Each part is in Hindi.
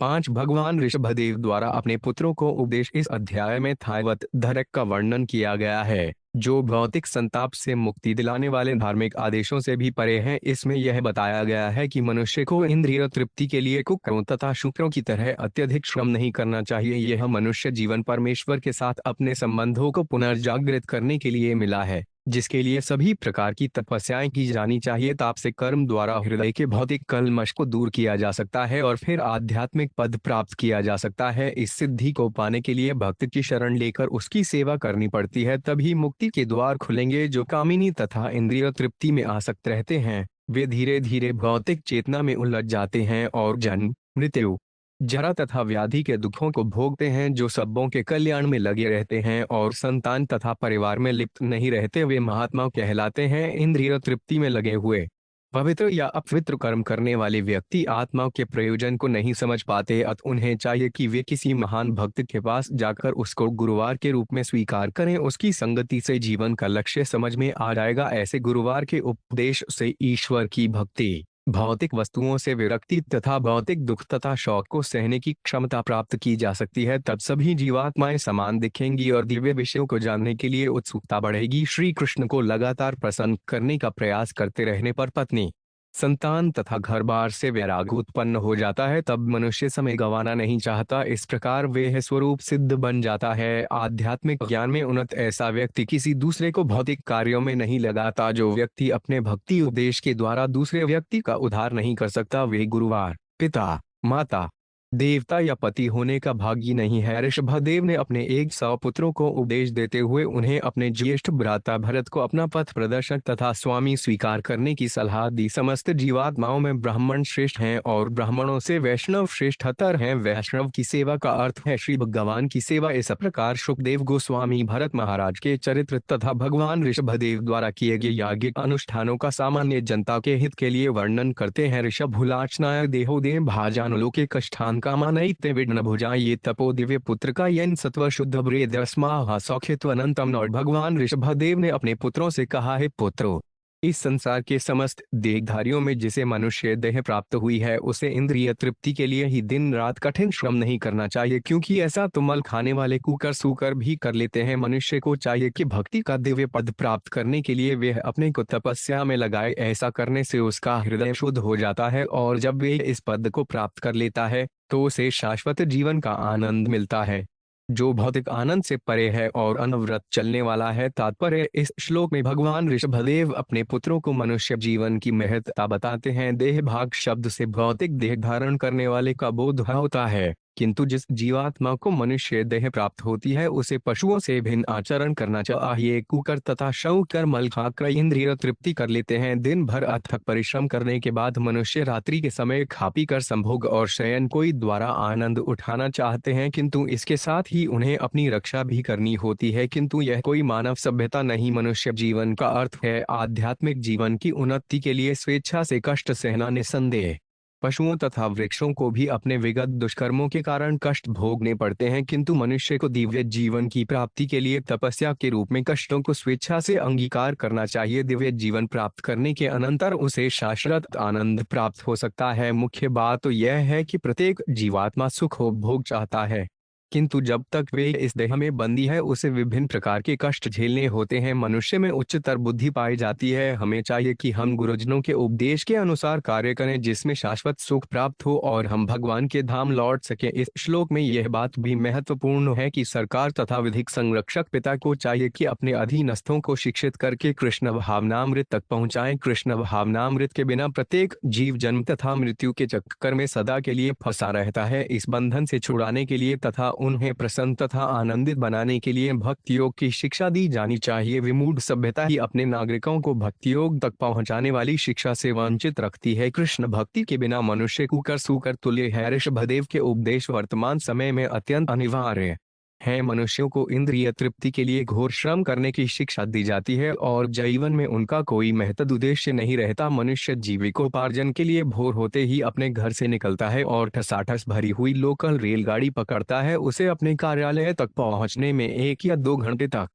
5 भगवान ऋषभदेव द्वारा अपने पुत्रों को उपदेश। इस अध्याय में थायवत धरक का वर्णन किया गया है, जो भौतिक संताप से मुक्ति दिलाने वाले धार्मिक आदेशों से भी परे हैं। इसमें यह बताया गया है कि मनुष्य को इंद्रिय तृप्ति के लिए कुकर्मों तथा शुक्रों की तरह अत्यधिक श्रम नहीं करना चाहिए। यह मनुष्य जीवन परमेश्वर के साथ अपने संबंधों को पुनर्जागृत करने के लिए मिला है, जिसके लिए सभी प्रकार की तपस्याएं की जानी चाहिए। ताप से कर्म द्वारा हृदय के भौतिक कल्मश को दूर किया जा सकता है और फिर आध्यात्मिक पद प्राप्त किया जा सकता है। इस सिद्धि को पाने के लिए भक्त की शरण लेकर उसकी सेवा करनी पड़ती है, तभी मुक्ति के द्वार खुलेंगे। जो कामिनी तथा इंद्रिय तृप्ति में आसक्त रहते हैं, वे धीरे धीरे भौतिक चेतना में उलझ जाते हैं और जन्म, मृत्यु, जरा तथा व्याधि के दुखों को भोगते हैं। जो सबों के कल्याण में लगे रहते हैं और संतान तथा परिवार में लिप्त नहीं रहते, वे महात्मा कहलाते हैं। इंद्रिय तृप्ति में लगे हुए पवित्र या अपवित्र कर्म करने वाले व्यक्ति आत्मा के प्रयोजन को नहीं समझ पाते, अतः उन्हें चाहिए कि वे किसी महान भक्त के पास जाकर उसको गुरुवार के रूप में स्वीकार करें। उसकी संगति से जीवन का लक्ष्य समझ में आ जाएगा। ऐसे गुरुवार के उपदेश से ईश्वर की भक्ति, भौतिक वस्तुओं से विरक्ति तथा भौतिक दुख तथा शौक को सहने की क्षमता प्राप्त की जा सकती है। तब सभी जीवात्माएं समान दिखेंगी और दिव्य विषयों को जानने के लिए उत्सुकता बढ़ेगी। श्री कृष्ण को लगातार प्रसन्न करने का प्रयास करते रहने पर पत्नी, संतान तथा घर बार से वैराग उत्पन्न हो जाता है। तब मनुष्य समय गंवाना नहीं चाहता। इस प्रकार वे स्वरूप सिद्ध बन जाता है। आध्यात्मिक ज्ञान में उन्नत ऐसा व्यक्ति किसी दूसरे को भौतिक कार्यों में नहीं लगाता। जो व्यक्ति अपने भक्ति उपदेश के द्वारा दूसरे व्यक्ति का उद्धार नहीं कर सकता, वे गुरुवार, पिता, माता, देवता या पति होने का भागी नहीं है। ऋषभदेव ने अपने 100 पुत्रों को उपदेश देते हुए उन्हें अपने ज्येष्ठ भ्राता भरत को अपना पथ प्रदर्शक तथा स्वामी स्वीकार करने की सलाह दी। समस्त जीवात्माओं में ब्राह्मण श्रेष्ठ हैं और ब्राह्मणों से वैष्णव श्रेष्ठतर हैं। वैष्णव की सेवा का अर्थ है श्री भगवान की सेवा। इस प्रकार सुखदेव गोस्वामी भरत महाराज के चरित्र तथा भगवान ऋषभदेव द्वारा किए गए याज्ञिक अनुष्ठानों का सामान्य जनता के हित के लिए वर्णन करते हैं। ऋषभुलाचनाय देहोदय भाजानुलोके कष्टान कामानैते विघ्न भुजा ये तपो दिव्य पुत्र का यन सत्व शुद्ध ब्रेदस्मा सौख्यत्व अनंतम। और भगवान ऋषभदेव ने अपने पुत्रों से कहा है, पुत्रों, इस संसार के समस्त देहधारियों में जिसे मनुष्य देह प्राप्त हुई है, उसे इंद्रिय तृप्ति के लिए ही दिन रात कठिन श्रम नहीं करना चाहिए, क्योंकि ऐसा तो मल खाने वाले कुकर सूकर भी कर लेते हैं। मनुष्य को चाहिए कि भक्ति का दिव्य पद प्राप्त करने के लिए वह अपने को तपस्या में लगाए। ऐसा करने से उसका हृदय शुद्ध हो जाता है और जब वे इस पद को प्राप्त कर लेता है तो उसे शाश्वत जीवन का आनंद मिलता है, जो भौतिक आनंद से परे है और अनवरत चलने वाला है। तात्पर्य, इस श्लोक में भगवान ऋषभदेव अपने पुत्रों को मनुष्य जीवन की महत्ता बताते हैं। देह भाग शब्द से भौतिक देह धारण करने वाले का बोध होता है, किंतु जिस जीवात्मा को मनुष्य देह प्राप्त होती है उसे पशुओं से भिन्न आचरण करना चाहिए। कुकर तथा शव कर मल खाकर इंद्रिय तृप्ति कर लेते हैं। दिन भर अथक परिश्रम करने के बाद मनुष्य रात्रि के समय खा पी कर संभोग और शयन कोई द्वारा आनंद उठाना चाहते हैं, किंतु इसके साथ ही उन्हें अपनी रक्षा भी करनी होती है। किंतु यह कोई मानव सभ्यता नहीं। मनुष्य जीवन का अर्थ है आध्यात्मिक जीवन की उन्नति के लिए स्वेच्छा से कष्ट सहना निसंदेह। पशुओं तथा वृक्षों को भी अपने विगत दुष्कर्मों के कारण कष्ट भोगने पड़ते हैं, किंतु मनुष्य को दिव्य जीवन की प्राप्ति के लिए तपस्या के रूप में कष्टों को स्वेच्छा से अंगीकार करना चाहिए। दिव्य जीवन प्राप्त करने के अनंतर उसे शाश्वत आनंद प्राप्त हो सकता है। मुख्य बात तो यह है कि प्रत्येक जीवात्मा सुख भोग चाहता है, किंतु जब तक वे इस देह में बंदी है उसे विभिन्न प्रकार के कष्ट झेलने होते हैं। मनुष्य में उच्चतर बुद्धि पाई जाती है। हमें चाहिए कि हम गुरुजनों के उपदेश के अनुसार कार्य करें, जिसमें शाश्वत सुख प्राप्त हो और हम भगवान के धाम लौट सके। इस श्लोक में यह बात भी महत्वपूर्ण है कि सरकार तथा विधिक संरक्षक पिता को चाहिए कि अपने अधीनस्थों को शिक्षित करके कृष्ण भावनामृत तक पहुँचाएं। कृष्ण भावनामृत के बिना प्रत्येक जीव जन्म तथा मृत्यु के चक्कर में सदा के लिए फंसा रहता है। इस बंधन से छुड़ाने के लिए तथा उन्हें प्रसन्न तथा आनंदित बनाने के लिए भक्ति योग की शिक्षा दी जानी चाहिए। विमूढ़ सभ्यता ही अपने नागरिकों को भक्ति योग तक पहुंचाने वाली शिक्षा से वंचित रखती है। कृष्ण भक्ति के बिना मनुष्य कुकर सूकर तुल्य है। ऋषभदेव के उपदेश वर्तमान समय में अत्यंत अनिवार्य है। मनुष्यों को इंद्रिय तृप्ति के लिए घोर श्रम करने की शिक्षा दी जाती है और जीवन में उनका कोई महत्व उद्देश्य नहीं रहता। मनुष्य जीविकोपार्जन के लिए भोर होते ही अपने घर से निकलता है और ठसाठस भरी हुई लोकल रेलगाड़ी पकड़ता है। उसे अपने कार्यालय तक पहुंचने में 1 या 2 घंटे तक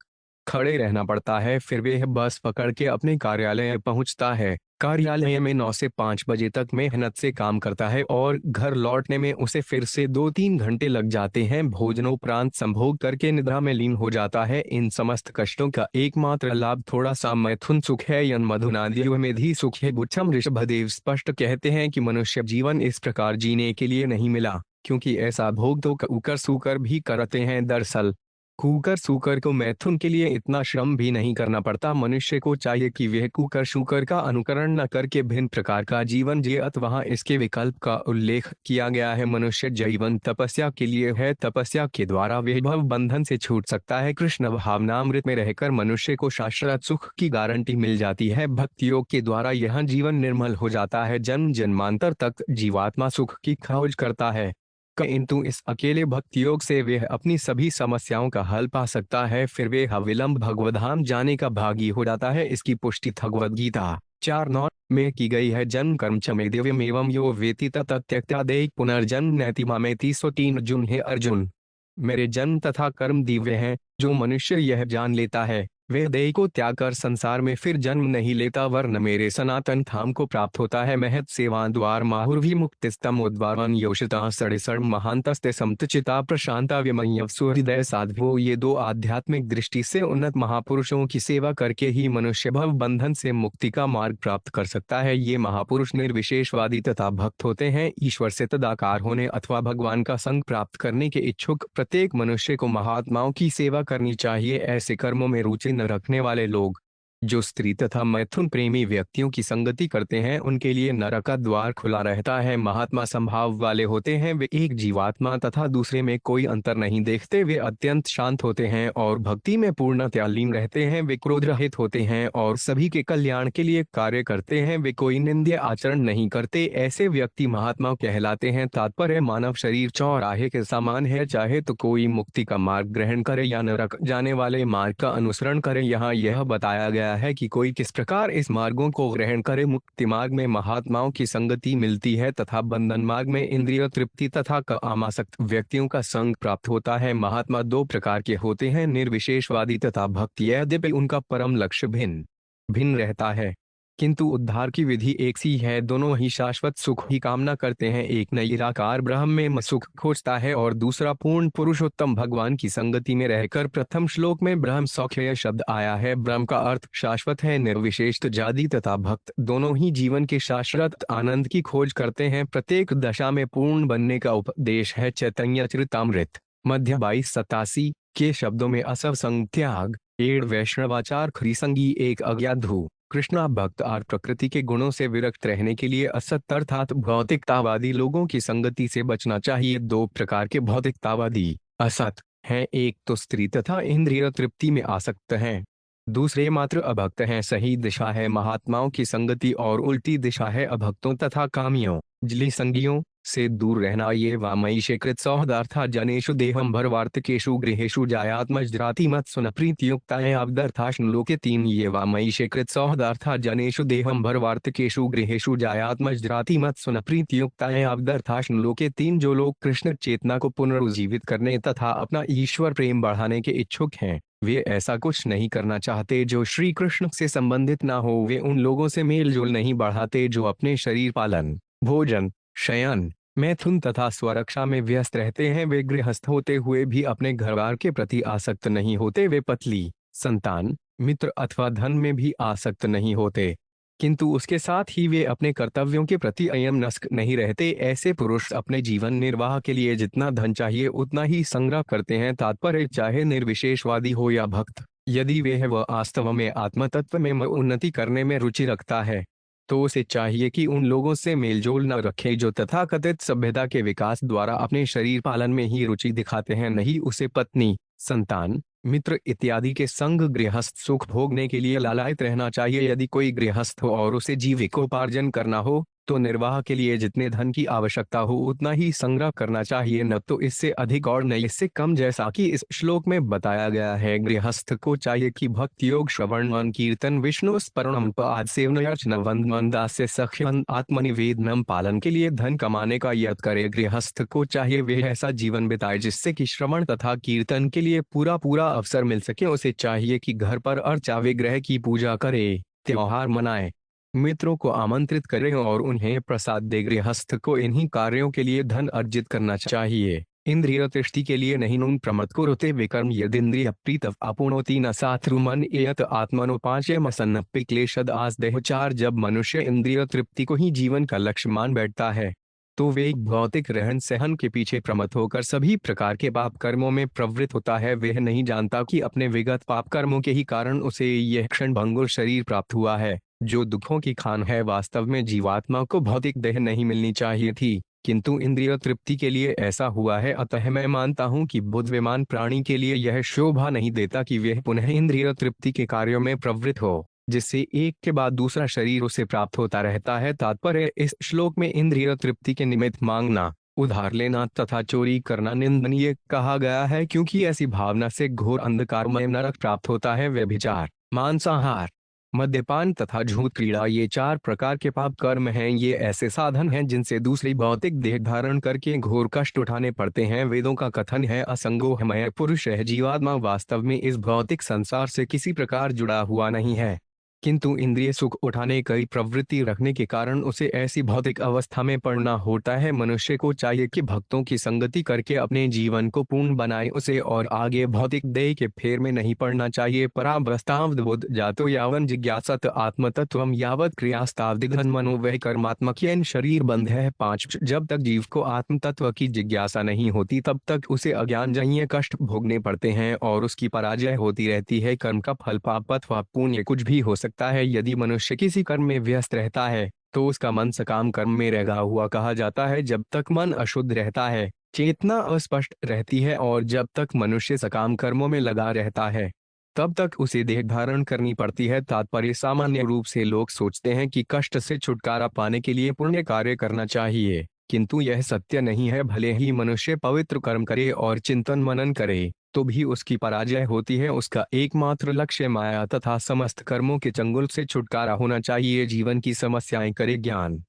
खड़े रहना पड़ता है। फिर वह बस पकड़ के अपने कार्यालय पहुंचता है। कार्यालय में 9 से 5 बजे तक मेहनत से काम करता है और घर लौटने में उसे फिर से 2-3 घंटे लग जाते हैं। भोजनोपरांत संभोग करके निद्रा में लीन हो जाता है। इन समस्त कष्टों का एकमात्र लाभ थोड़ा सा मैथुन सुख है। यन मधुनादियों में भी सुख है। बुद्धम ऋषभदेव स्पष्ट कहते हैं कि मनुष्य जीवन इस प्रकार जीने के लिए नहीं मिला, क्योंकि ऐसा भोग तो कुकर सूकर भी करते हैं। दरअसल कुकर सूकर को मैथुन के लिए इतना श्रम भी नहीं करना पड़ता। मनुष्य को चाहिए कि वह कुकर सूकर का अनुकरण न करके भिन्न प्रकार का जीवन जिए, अथवा इसके विकल्प का उल्लेख किया गया है। मनुष्य जीवन तपस्या के लिए है। तपस्या के द्वारा वह भव बंधन से छूट सकता है। कृष्ण भावनामृत में रहकर मनुष्य को शाश्वत सुख की गारंटी मिल जाती है। भक्ति योग के द्वारा यह जीवन निर्मल हो जाता है। जन्म जन्मांतर तक जीवात्मा सुख की खोज करता है, किंतु इस अकेले भक्ति योग से वह अपनी सभी समस्याओं का हल पा सकता है। फिर वह अविलंब भगवधाम जाने का भागी हो जाता है। इसकी पुष्टि भगवद गीता 4:9 में की गई है। जन्म कर्म च मे दिव्यम एवं यो वेति तत् त्यक्त्यादेह पुनर्जन्म नैति मामेति। 3 अर्जुन है अर्जुन, मेरे जन्म तथा कर्म दिव्य हैं। जो मनुष्य यह जान लेता है वह देह को त्याग कर संसार में फिर जन्म नहीं लेता, वरन मेरे सनातन धाम को प्राप्त होता है। महत सेवा द्वार माहुर्भि मुक्तिस्तम उद्वारन योषिता सड़सड़ महांतस्ते समतचिता प्रशांता विमयव सुहृदय साधवो। ये दो आध्यात्मिक दृष्टि से उन्नत महापुरुषों की सेवा करके ही मनुष्य भव बंधन से मुक्ति का मार्ग प्राप्त कर सकता है। ये महापुरुष निर्विशेषवादी तथा भक्त होते हैं। ईश्वर से तदाकार होने अथवा भगवान का संग प्राप्त करने के इच्छुक प्रत्येक मनुष्य को महात्माओं की सेवा करनी चाहिए। ऐसे कर्मों में रुचि न रखने वाले लोग जो स्त्री तथा मैथुन प्रेमी व्यक्तियों की संगति करते हैं उनके लिए नरक का द्वार खुला रहता है। महात्मा संभाव वाले होते हैं। वे एक जीवात्मा तथा दूसरे में कोई अंतर नहीं देखते। वे अत्यंत शांत होते हैं और भक्ति में पूर्ण लीन रहते हैं। वे क्रोध रहित होते हैं और सभी के कल्याण के लिए कार्य करते हैं। वे कोई निंद्य आचरण नहीं करते। ऐसे व्यक्ति महात्मा कहलाते हैं। तात्पर्य मानव शरीर चौराहे के समान है, चाहे तो कोई मुक्ति का मार्ग ग्रहण करे या नरक जाने वाले मार्ग का अनुसरण करे। यहाँ यह बताया गया है कि कोई किस प्रकार इस मार्गों को ग्रहण करे। मुक्ति मार्ग में महात्माओं की संगति मिलती है तथा बंधन मार्ग में इंद्रिय तृप्ति तथा कामासक्त व्यक्तियों का संग प्राप्त होता है। महात्मा दो प्रकार के होते हैं, निर्विशेषवादी तथा भक्ति। यद्यपि उनका परम लक्ष्य भिन्न भिन्न रहता है, किंतु उद्धार की विधि एक सी है। दोनों ही शाश्वत सुख की कामना करते हैं। एक निराकार ब्रह्म में सुख खोजता है और दूसरा पूर्ण पुरुषोत्तम भगवान की संगति में रहकर। प्रथम श्लोक में ब्रह्म सौख्य शब्द आया है। ब्रह्म का अर्थ शाश्वत है। निर्विशेष जाति तथा भक्त दोनों ही जीवन के शाश्वत आनंद की खोज करते हैं। प्रत्येक दशा में पूर्ण बनने का उपदेश है। चैतन्य चरितामृत मध्य 22:87 के शब्दों में असव संग त्याग, एड़ वैष्णवाचार, खरीसंगी एक अज्ञाधु कृष्णा भक्त और प्रकृति के गुणों से विरक्त रहने के लिए असत अर्थात भौतिकतावादी लोगों की संगति से बचना चाहिए। दो प्रकार के भौतिकतावादी असत हैं, एक तो स्त्री तथा इंद्रिय तृप्ति में आसक्त हैं, दूसरे मात्र अभक्त हैं। सही दिशा है महात्माओं की संगति और उल्टी दिशा है अभक्तों तथा कामियों जली संगियों से दूर रहना। ये वामयीशे कृत सौहदार्था जनेषु देहम भरवार्तिकेषु गृहेषु जायात्मज्राति मत सुन प्रीतियुक्ताय अवदर्थाश्न लोके 3। ये वामयीशे कृत सौहदार्था जनेषु देहम भरवार्तिकेषु गृहेषु जायात्मज्राति मत सुन प्रीतियुक्ताय अवदर्थाश्न लोके 3। जो लोग कृष्ण चेतना को पुनरुज्जीवित करने तथा अपना ईश्वर प्रेम बढ़ाने के इच्छुक हैं वे ऐसा कुछ नहीं करना चाहते जो श्री कृष्ण से संबंधित ना हो। वे उन लोगों से मेल जोल नहीं बढ़ाते जो अपने शरीर पालन, भोजन, शयन, मैथुन तथा स्वरक्षा में व्यस्त रहते हैं। वे गृहस्थ होते हुए भी अपने घरवार के प्रति आसक्त नहीं होते। वे पत्नी, संतान, मित्र अथवा धन में भी आसक्त नहीं होते, किंतु उसके साथ ही वे अपने कर्तव्यों के प्रति अयमनस्क नहीं रहते। ऐसे पुरुष अपने जीवन निर्वाह के लिए जितना धन चाहिए उतना ही संग्रह करते हैं। तात्पर्य चाहे निर्विशेषवादी हो या भक्त, यदि वह वास्तव में आत्मतत्व में उन्नति करने में रुचि रखता है तो उसे चाहिए कि उन लोगों से मेलजोल न रखे जो तथाकथित सभ्यता के विकास द्वारा अपने शरीर पालन में ही रुचि दिखाते हैं। नहीं उसे पत्नी, संतान, मित्र इत्यादि के संग गृहस्थ सुख भोगने के लिए लालायित रहना चाहिए। यदि कोई गृहस्थ हो और उसे जीविकोपार्जन करना हो तो निर्वाह के लिए जितने धन की आवश्यकता हो उतना ही संग्रह करना चाहिए, न तो इससे अधिक और न इससे कम, जैसा कि इस श्लोक में बताया गया है। गृहस्थ को चाहिए कि भक्ति योग, श्रवण कीर्तन, विष्णु स्मरणम, पाद सेवनर्चन, वंदन, दास्य, सख्यन, आत्मनिवेदनम पालन के लिए धन कमाने का यत्न करे। गृहस्थ को चाहिए वह ऐसा जीवन बिताए जिससे कि श्रवण तथा कीर्तन के लिए पूरा पूरा अवसर मिल सके। उसे चाहिए कि घर पर अर्चा विग्रह की पूजा करे, त्योहार मनाए, मित्रों को आमंत्रित करें और उन्हें प्रसाद दे। गृहस्थ को इन्हीं कार्यों के लिए धन अर्जित करना चाहिए। इंद्रिय तृष्टि के लिए नहीं नून प्रमत कुरुते विकर्म यदिंद्रिय प्रीत अपुनोति न सात्रुमन एयत आत्मनोपाचय सन्नप्पि क्लेशद आसदेह। चार जब मनुष्य इंद्रिय तृप्ति को ही जीवन का लक्ष्य मान बैठता है तो वे एक भौतिक रहन सहन के पीछे प्रमत्त होकर सभी प्रकार के पाप कर्मों में प्रवृत्त होता है। वह नहीं जानता कि अपने विगत पाप कर्मों के ही कारण उसे यह क्षण भंगुर शरीर प्राप्त हुआ है जो दुखों की खान है। वास्तव में जीवात्मा को भौतिक देह नहीं मिलनी चाहिए थी, किंतु इंद्रिय तृप्ति के लिए ऐसा हुआ है। अतः मैं मानता हूँ कि बुद्धिमान प्राणी के लिए यह शोभा नहीं देता कि वह पुनः इंद्रिय तृप्ति के कार्यों में प्रवृत्त हो, जिससे एक के बाद दूसरा शरीर उसे प्राप्त होता रहता है। तात्पर्य इस श्लोक में इंद्रिय तृप्ति के निमित्त मांगना, उधार लेना तथा चोरी करना निंदनीय कहा गया है, क्योंकि ऐसी भावना से घोर अंधकारमय नरक प्राप्त होता है। व्यभिचार, मांसाहार, मद्यपान तथा झूठ क्रीड़ा ये चार प्रकार के पाप कर्म हैं। ये ऐसे साधन हैं जिनसे दूसरी भौतिक देह धारण करके घोर कष्ट उठाने पड़ते हैं। वेदों का कथन है असंगोहमय पुरुष है। जीवात्मा वास्तव में इस भौतिक संसार से किसी प्रकार जुड़ा हुआ नहीं है, किंतु इंद्रिय सुख उठाने की प्रवृत्ति रखने के कारण उसे ऐसी भौतिक अवस्था में पड़ना होता है। मनुष्य को चाहिए कि भक्तों की संगति करके अपने जीवन को पूर्ण बनाए उसे और आगे भौतिक देह के फेर में नहीं पड़ना चाहिए। परावस्तावद् जातो यावन जिज्ञासत आत्मतत्वम यावत क्रियास्तावदिघन मनो वह कर्मात्मक शरीर बंध है। 5 जब तक जीव को आत्म तत्व की जिज्ञासा नहीं होती तब तक उसे अज्ञानजन्य कष्ट भोगने पड़ते हैं और उसकी पराजय होती रहती है। कर्म का फल पाप अथवा पुण्य कुछ भी हो सकता है। यदि मनुष्य किसी कर्म में व्यस्त रहता है तो उसका मन सकाम कर्म में रंगा हुआ कहा जाता है। जब तक मन अशुद्ध रहता है, चेतना अस्पष्ट रहती है और जब तक मनुष्य सकाम कर्मों में लगा रहता है तब तक उसे देह धारण करनी पड़ती है। तात्पर्य सामान्य रूप से लोग सोचते हैं कि कष्ट से छुटकारा पाने के लिए पुण्य कार्य करना चाहिए, किंतु यह सत्य नहीं है। भले ही मनुष्य पवित्र कर्म करे और चिंतन मनन करे तो भी उसकी पराजय होती है। उसका एकमात्र लक्ष्य माया तथा समस्त कर्मों के चंगुल से छुटकारा होना चाहिए। जीवन की समस्याएं करे ज्ञान,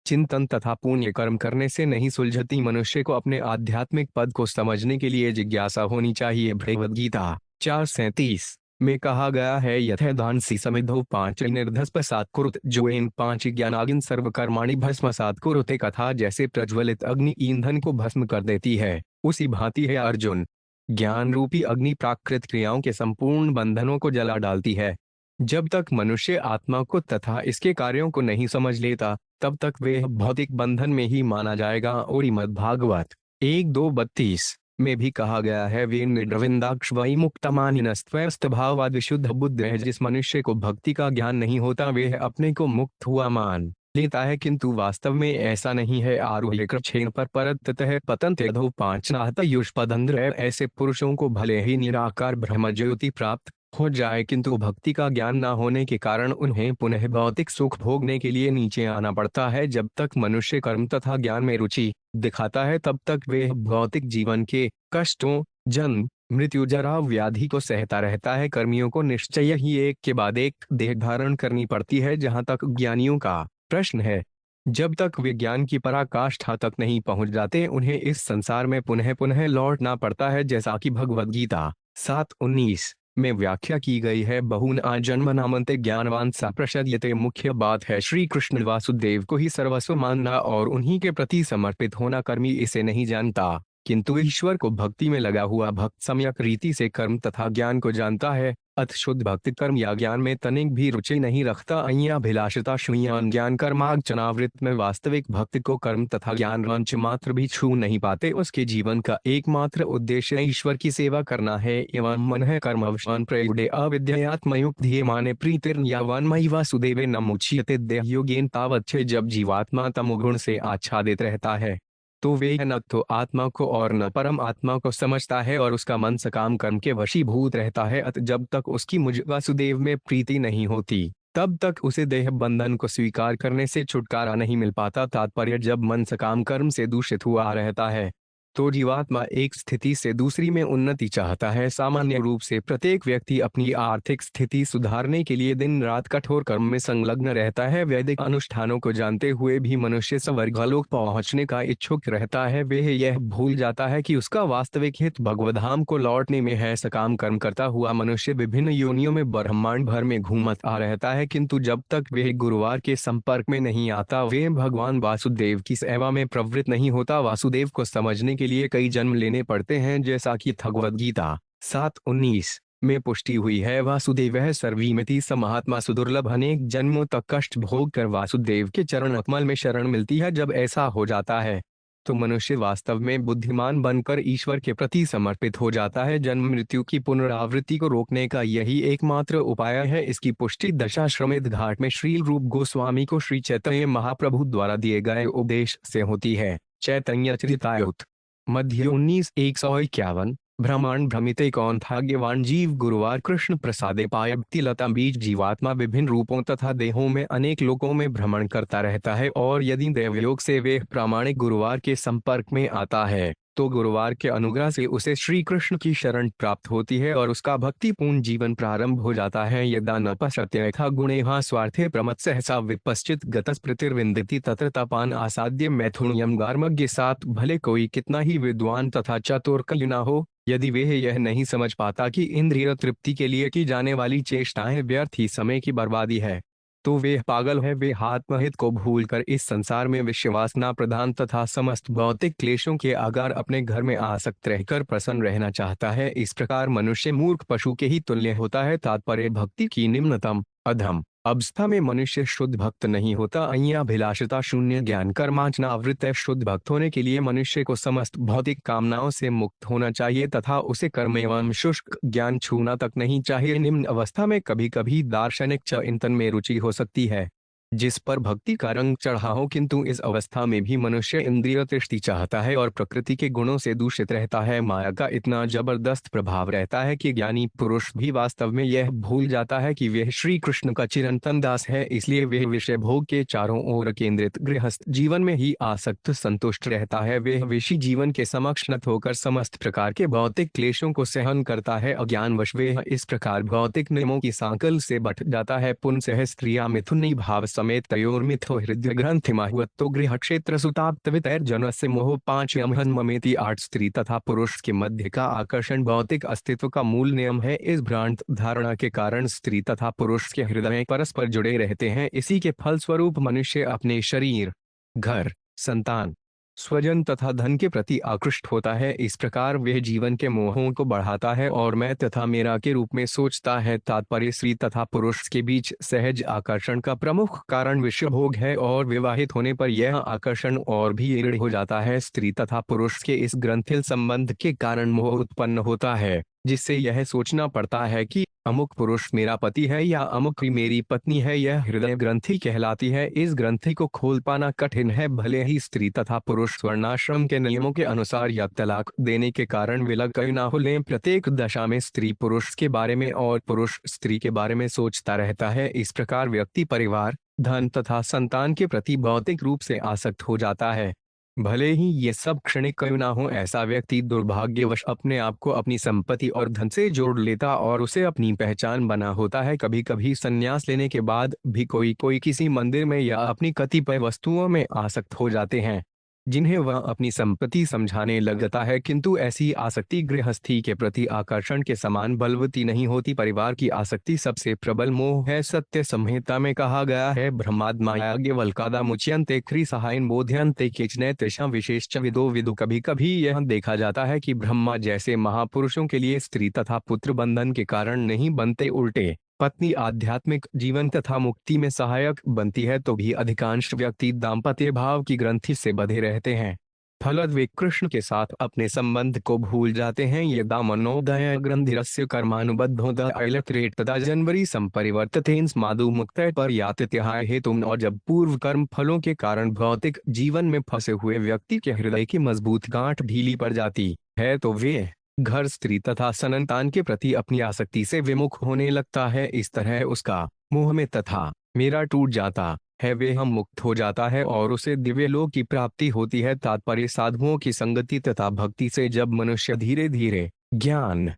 चिंतन तथा पुण्य कर्म करने से नहीं सुलझती। मनुष्य को अपने आध्यात्मिक पद को समझने के लिए जिज्ञासा होनी चाहिए। भगवद गीता 4:37 में कहा गया है यथेदांसी समिधो 5 निर्धस्पसात कुरुत जो इन 5 ज्ञानागिन सर्वकर्माणि भस्मसात कुरुते। कथा जैसे प्रज्वलित अग्नि ईंधन को भस्म कर देती है, उसी भांति है अर्जुन। ज्ञान रूपी अग्नि प्राकृत क्रियाओं के संपूर्ण बंधनों को जला डालती है। जब तक मनुष्य आत्मा को तथा इसके कार्यों को नहीं समझ लेता तब तक वह भौतिक बंधन में ही माना जाएगा। और भागवत 1:2-32 में भी कहा गया है वे निर्विंदाक्ष वही मुक्तमानिनस्त्वस्तभावाद विशुद्ध बुद्ध है। जिस मनुष्य को भक्ति का ज्ञान नहीं होता वह अपने को मुक्त हुआ मान लेता है, किंतु वास्तव में ऐसा नहीं है। आरोह्य कृच्छेन पर परतः पतंत यधो 5 नाहत युष्पदंद्र। ऐसे पुरुषों को भले ही निराकार ब्रह्म ज्योति प्राप्त हो जाए, किंतु भक्ति का ज्ञान न होने के कारण उन्हें पुनः भौतिक सुख भोगने के लिए नीचे आना पड़ता है। जब तक मनुष्य कर्म तथा ज्ञान में रुचि दिखाता है तब तक वह भौतिक जीवन के कष्टों, जन्म, मृत्यु, जरा, व्याधि को सहता रहता है। कर्मियों को निश्चय ही एक के बाद एक देह धारण करनी पड़ती है। जहाँ तक ज्ञानियों का प्रश्न है, जब तक वे ज्ञान की पराकाष्ठा तक नहीं पहुंच जाते उन्हें इस संसार में पुनः पुनः लौटना पड़ता है। जैसा कि भगवद गीता 7:19 में व्याख्या की गई है बहुना जन्म नामंते ज्ञानवान सा प्रशद्यते। मुख्य बात है श्री कृष्ण वासुदेव को ही सर्वस्व मानना और उन्हीं के प्रति समर्पित होना। कर्मी इसे नहीं जानता, किंतु ईश्वर को भक्ति में लगा हुआ भक्त सम्यक रीति से कर्म तथा ज्ञान को जानता है। अथ शुद्ध भक्ति कर्म या ज्ञान में तनिक भी रुचि नहीं रखता। अभिलाषिता शून्यान ज्ञान कर्माग चनावृत में वास्तविक भक्त को कर्म तथा ज्ञान रंच मात्र भी छू नहीं पाते। उसके जीवन का एकमात्र उद्देश्य ईश्वर की सेवा करना है। एवं मन है कर्म अवसान प्रयुडे अविद्यात्मयुक्त ध्येयमाने प्रीतिर्न यावन मयि वासुदेवे न मुच्यते देहयोगेन तावत्। जब जीवात्मा तमोगुण से आच्छादित रहता है तो वे न तो आत्मा को और न परम आत्मा को समझता है और उसका मन सकाम कर्म के वशीभूत रहता है। अतः जब तक उसकी मुझ वासुदेव में प्रीति नहीं होती तब तक उसे देह बंधन को स्वीकार करने से छुटकारा नहीं मिल पाता। तात्पर्य जब मन सकाम कर्म से दूषित हुआ रहता है तो जीवात्मा एक स्थिति से दूसरी में उन्नति चाहता है। सामान्य रूप से प्रत्येक व्यक्ति अपनी आर्थिक स्थिति सुधारने के लिए दिन रात कठोर कर्म में संलग्न रहता है। वैदिक अनुष्ठानों को जानते हुए भी मनुष्य स्वर्गलोक पहुंचने का इच्छुक रहता है। वह यह भूल जाता है कि उसका वास्तविक हित भगवद्धाम को लौटने में है। सकाम कर्म करता हुआ मनुष्य विभिन्न योनियों में ब्रह्मांड भर में घूमता रहता है, किंतु जब तक वह गुरुवार के संपर्क में नहीं आता वह भगवान वासुदेव की सेवा में प्रवृत्त नहीं होता। वासुदेव को समझने के लिए कई जन्म लेने पड़ते हैं, जैसा कि भगवद गीता 7:19 में पुष्टि हुई है। वासुदेव सर्वमिति स महात्मा सुदुर्लभ। अनेक जन्मों तक कष्ट भोग कर वासुदेव के चरण कमल में शरण मिलती है। जब ऐसा हो जाता है तो मनुष्य वास्तव में बुद्धिमान बनकर ईश्वर के प्रति समर्पित हो जाता है। जन्म मृत्यु की पुनरावृत्ति को रोकने का यही एकमात्र उपाय है। इसकी पुष्टि दशाश्वमेध घाट में श्री रूप गोस्वामी को श्री चैतन्य महाप्रभु द्वारा दिए गए उपदेश से होती है। चैतन्य चरितामृत मध्य 19:151। ब्रह्मांड भ्रमिते कौन भाग्यवान जीव गुरुवार कृष्ण प्रसादे पाय लता बीज। जीवात्मा विभिन्न रूपों तथा देहों में अनेक लोकों में भ्रमण करता रहता है, और यदि देवयोग से वे प्रामाणिक गुरुवार के संपर्क में आता है तो गुरुवार के अनुग्रह से उसे श्री कृष्ण की शरण प्राप्त होती है और उसका भक्तिपूर्ण जीवन प्रारंभ हो जाता है। यदा न पश्यत्यथा गुणेहा स्वार्थे प्रमत् सहसा विपश्चित गतस्पृतिर्विन्दति तत्र तपान आसाद्य मैथुन्यम गार्मज्ञ साथ। भले कोई कितना ही विद्वान तथा चतुर क्यों न हो, यदि वह यह नहीं समझ पाता कि इंद्रिय तृप्ति के लिए की जाने वाली चेष्टाएं व्यर्थ ही समय की बर्बादी है, तो वे पागल है। वे आत्महित को भूलकर इस संसार में विश्वासना प्रधान तथा समस्त भौतिक क्लेशों के आगार अपने घर में आसक्त रहकर प्रसन्न रहना चाहता है। इस प्रकार मनुष्य मूर्ख पशु के ही तुल्य होता है। तात्पर्य भक्ति की निम्नतम अधम अवस्था में मनुष्य शुद्ध भक्त नहीं होता। अभिलाषता शून्य ज्ञान कर्मांचना आवृत है। शुद्ध भक्त होने के लिए मनुष्य को समस्त भौतिक कामनाओं से मुक्त होना चाहिए तथा उसे कर्म एवं शुष्क ज्ञान छूना तक नहीं चाहिए। निम्न अवस्था में कभी कभी दार्शनिक चिंतन में रुचि हो सकती है जिस पर भक्ति का रंग चढ़ा हो, किंतु इस अवस्था में भी मनुष्य इंद्रिय तृष्टि चाहता है और प्रकृति के गुणों से दूषित रहता है। माया का इतना जबरदस्त प्रभाव रहता है कि ज्ञानी पुरुष भी वास्तव में यह भूल जाता है कि वह श्री कृष्ण का चिरंतन दास है। इसलिए वह विषय भोग के चारों ओर केंद्रित गृहस्थ जीवन में ही आसक्त संतुष्ट रहता है। वह विषी जीवन के समक्ष नत होकर समस्त प्रकार के भौतिक क्लेशों को सहन करता है। अज्ञानवश वह इस प्रकार भौतिक नियमों की सांकल से बंध जाता है। पुंसः स्त्रिया मिथुन भाव समेत तयोर मिथो हृदय ग्रंथि माहुवत्तो गृह क्षेत्र सुताप्तवितैर जनस्य मोह 5 ममेति 8। स्त्री तथा पुरुष के मध्य का आकर्षण भौतिक अस्तित्व का मूल नियम है। इस भ्रांत धारणा के कारण स्त्री तथा पुरुष के हृदय परस्पर जुड़े रहते हैं। इसी के फलस्वरूप मनुष्य अपने शरीर, घर, संतान, स्वजन तथा धन के प्रति आकृष्ट होता है। इस प्रकार वह जीवन के मोहों को बढ़ाता है और मैं तथा मेरा के रूप में सोचता है। तात्पर्य स्त्री तथा पुरुष के बीच सहज आकर्षण का प्रमुख कारण विषय भोग है और विवाहित होने पर यह आकर्षण और भी दृढ़ हो जाता है। स्त्री तथा पुरुष के इस ग्रंथिल संबंध के कारण मोह उत्पन्न होता है, जिससे यह सोचना पड़ता है कि अमुक पुरुष मेरा पति है या अमुक मेरी पत्नी है। यह हृदय ग्रंथि कहलाती है। इस ग्रंथि को खोल पाना कठिन है। भले ही स्त्री तथा पुरुष वर्णाश्रम के नियमों के अनुसार या तलाक देने के कारण विलग क्यों न हो लें, प्रत्येक दशा में स्त्री पुरुष के बारे में और पुरुष स्त्री के बारे में सोचता रहता है। इस प्रकार व्यक्ति परिवार, धन तथा संतान के प्रति भौतिक रूप से आसक्त हो जाता है। भले ही ये सब क्षणिक क्यों ना हो, ऐसा व्यक्ति दुर्भाग्यवश अपने आप को अपनी संपत्ति और धन से जोड़ लेता और उसे अपनी पहचान बना होता है। कभी कभी संन्यास लेने के बाद भी कोई किसी मंदिर में या अपनी कतिपय वस्तुओं में आसक्त हो जाते हैं जिन्हें वह अपनी संपत्ति समझाने लगता है, किंतु ऐसी आसक्ति गृहस्थी के प्रति आकर्षण के समान बलवती नहीं होती। परिवार की आसक्ति सबसे प्रबल मोह है। सत्य संहिता में कहा गया है, ब्रह्माद्मायाज्ञ वल्कादा मुच्यन्ते ख्री सहायन बोध्यन्ते केचने तेषा विशेष विदो विदु। कभी कभी यह देखा जाता है कि ब्रह्मा जैसे महापुरुषों के लिए स्त्री तथा पुत्र बंधन के कारण नहीं बनते, उल्टे पत्नी आध्यात्मिक जीवन तथा मुक्ति में सहायक बनती है, तो भी अधिकांश व्यक्ति दाम्पत्य भाव की ग्रंथि से बंधे रहते हैं। फलत वे कृष्ण के साथ अपने संबंध को भूल जाते हैं। यदा मनोदय ग्रंथिरस्य कर्मानुबद्धोदयलत्रेट तदा जनवरी संपरिवर्ततेन स्मादु मुक्त पर यात्यहाय हेतुम। और जब पूर्व कर्म फलों के कारण भौतिक जीवन में फंसे हुए व्यक्ति के हृदय की मजबूत गांठ ढीली पड़ जाती है तो वे घर, स्त्री तथा संतान के प्रति अपनी आसक्ति से विमुख होने लगता है। इस तरह उसका मोह में तथा मेरा टूट जाता है वे हम मुक्त हो जाता है और उसे दिव्य लोक की प्राप्ति होती है। तात्पर्य साधुओं की संगति तथा भक्ति से जब मनुष्य धीरे धीरे ज्ञान,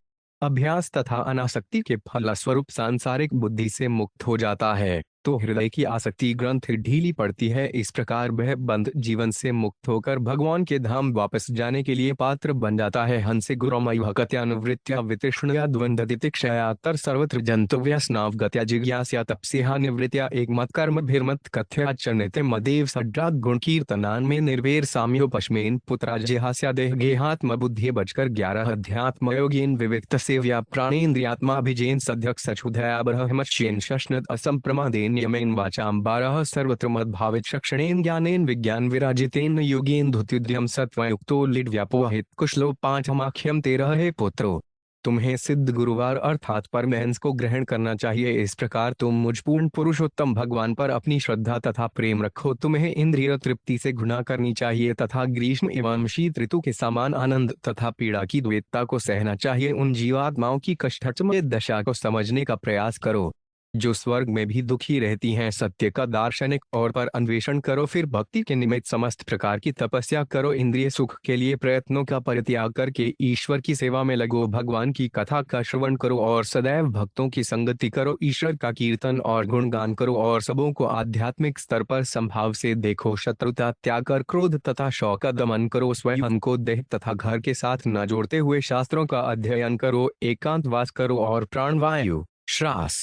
अभ्यास तथा अनासक्ति के फलस्वरूप सांसारिक बुद्धि से मुक्त हो जाता है तो हृदय की आसक्ति ग्रंथ ढीली पड़ती है। इस प्रकार वह बंध जीवन से मुक्त होकर भगवान के धाम वापस जाने के लिए पात्र बन जाता है। हंसे गुरुमय भक्त्यानुवृत्त्या वितृष्णया द्वंद्वतितिक्षया सर्वत्र जंतव्या स्नावगत्या जिज्ञास्या तपस्या निवृत्त्या एकमत कर्म भिर्मत कथ्या चरणिते मदेव सड्राग गुण कीर्तनान में निर्वेर साम्योपश्मेन पुत्रा जेहास्या देह गेहात्म बुद्धि बचकर 11 अध्यात्म योगीन विविक्त सेव्या प्राणेन्द्रियात्माभिजेन सध्यक सचुधया ब्रह्मच्येन शश्नत असंप्रमादेन यमेन वाचाम 12 सर्वत्र मद्भावित शिक्षणेन ज्ञानेन विज्ञान विराजितेन योगेन धुत्युद्यम सत्वयुक्तो लिड व्यापोहित कुशलो 5 माख्यम 13 हे पुत्रो, तुम्हें सिद्ध गुरुवार अर्थात परमहंस को ग्रहण करना चाहिए। इस प्रकार तुम मुझ पूर्ण पुरुषोत्तम भगवान पर अपनी श्रद्धा तथा प्रेम रखो। तुम्हें इंद्रिय तृप्ति से घृणा करनी चाहिए तथा ग्रीष्म एवं शीत ऋतु के समान आनंद तथा पीड़ा की द्वैतता को सहना चाहिए। उन जीवात्माओं की कष्टमय दशा को समझने का प्रयास करो जो स्वर्ग में भी दुखी रहती हैं। सत्य का दार्शनिक और पर अन्वेषण करो, फिर भक्ति के निमित्त समस्त प्रकार की तपस्या करो। इंद्रिय सुख के लिए प्रयत्नों का परित्याग करके ईश्वर की सेवा में लगो। भगवान की कथा का श्रवण करो और सदैव भक्तों की संगति करो। ईश्वर का कीर्तन और गुणगान करो और सबों को आध्यात्मिक स्तर पर संभाव से देखो। शत्रुता त्याग कर क्रोध तथा शौक का दमन करो। स्वयं को देह तथा घर के साथ न जोड़ते हुए शास्त्रों का अध्ययन करो। एकांतवास करो और प्राणवायु, श्वास,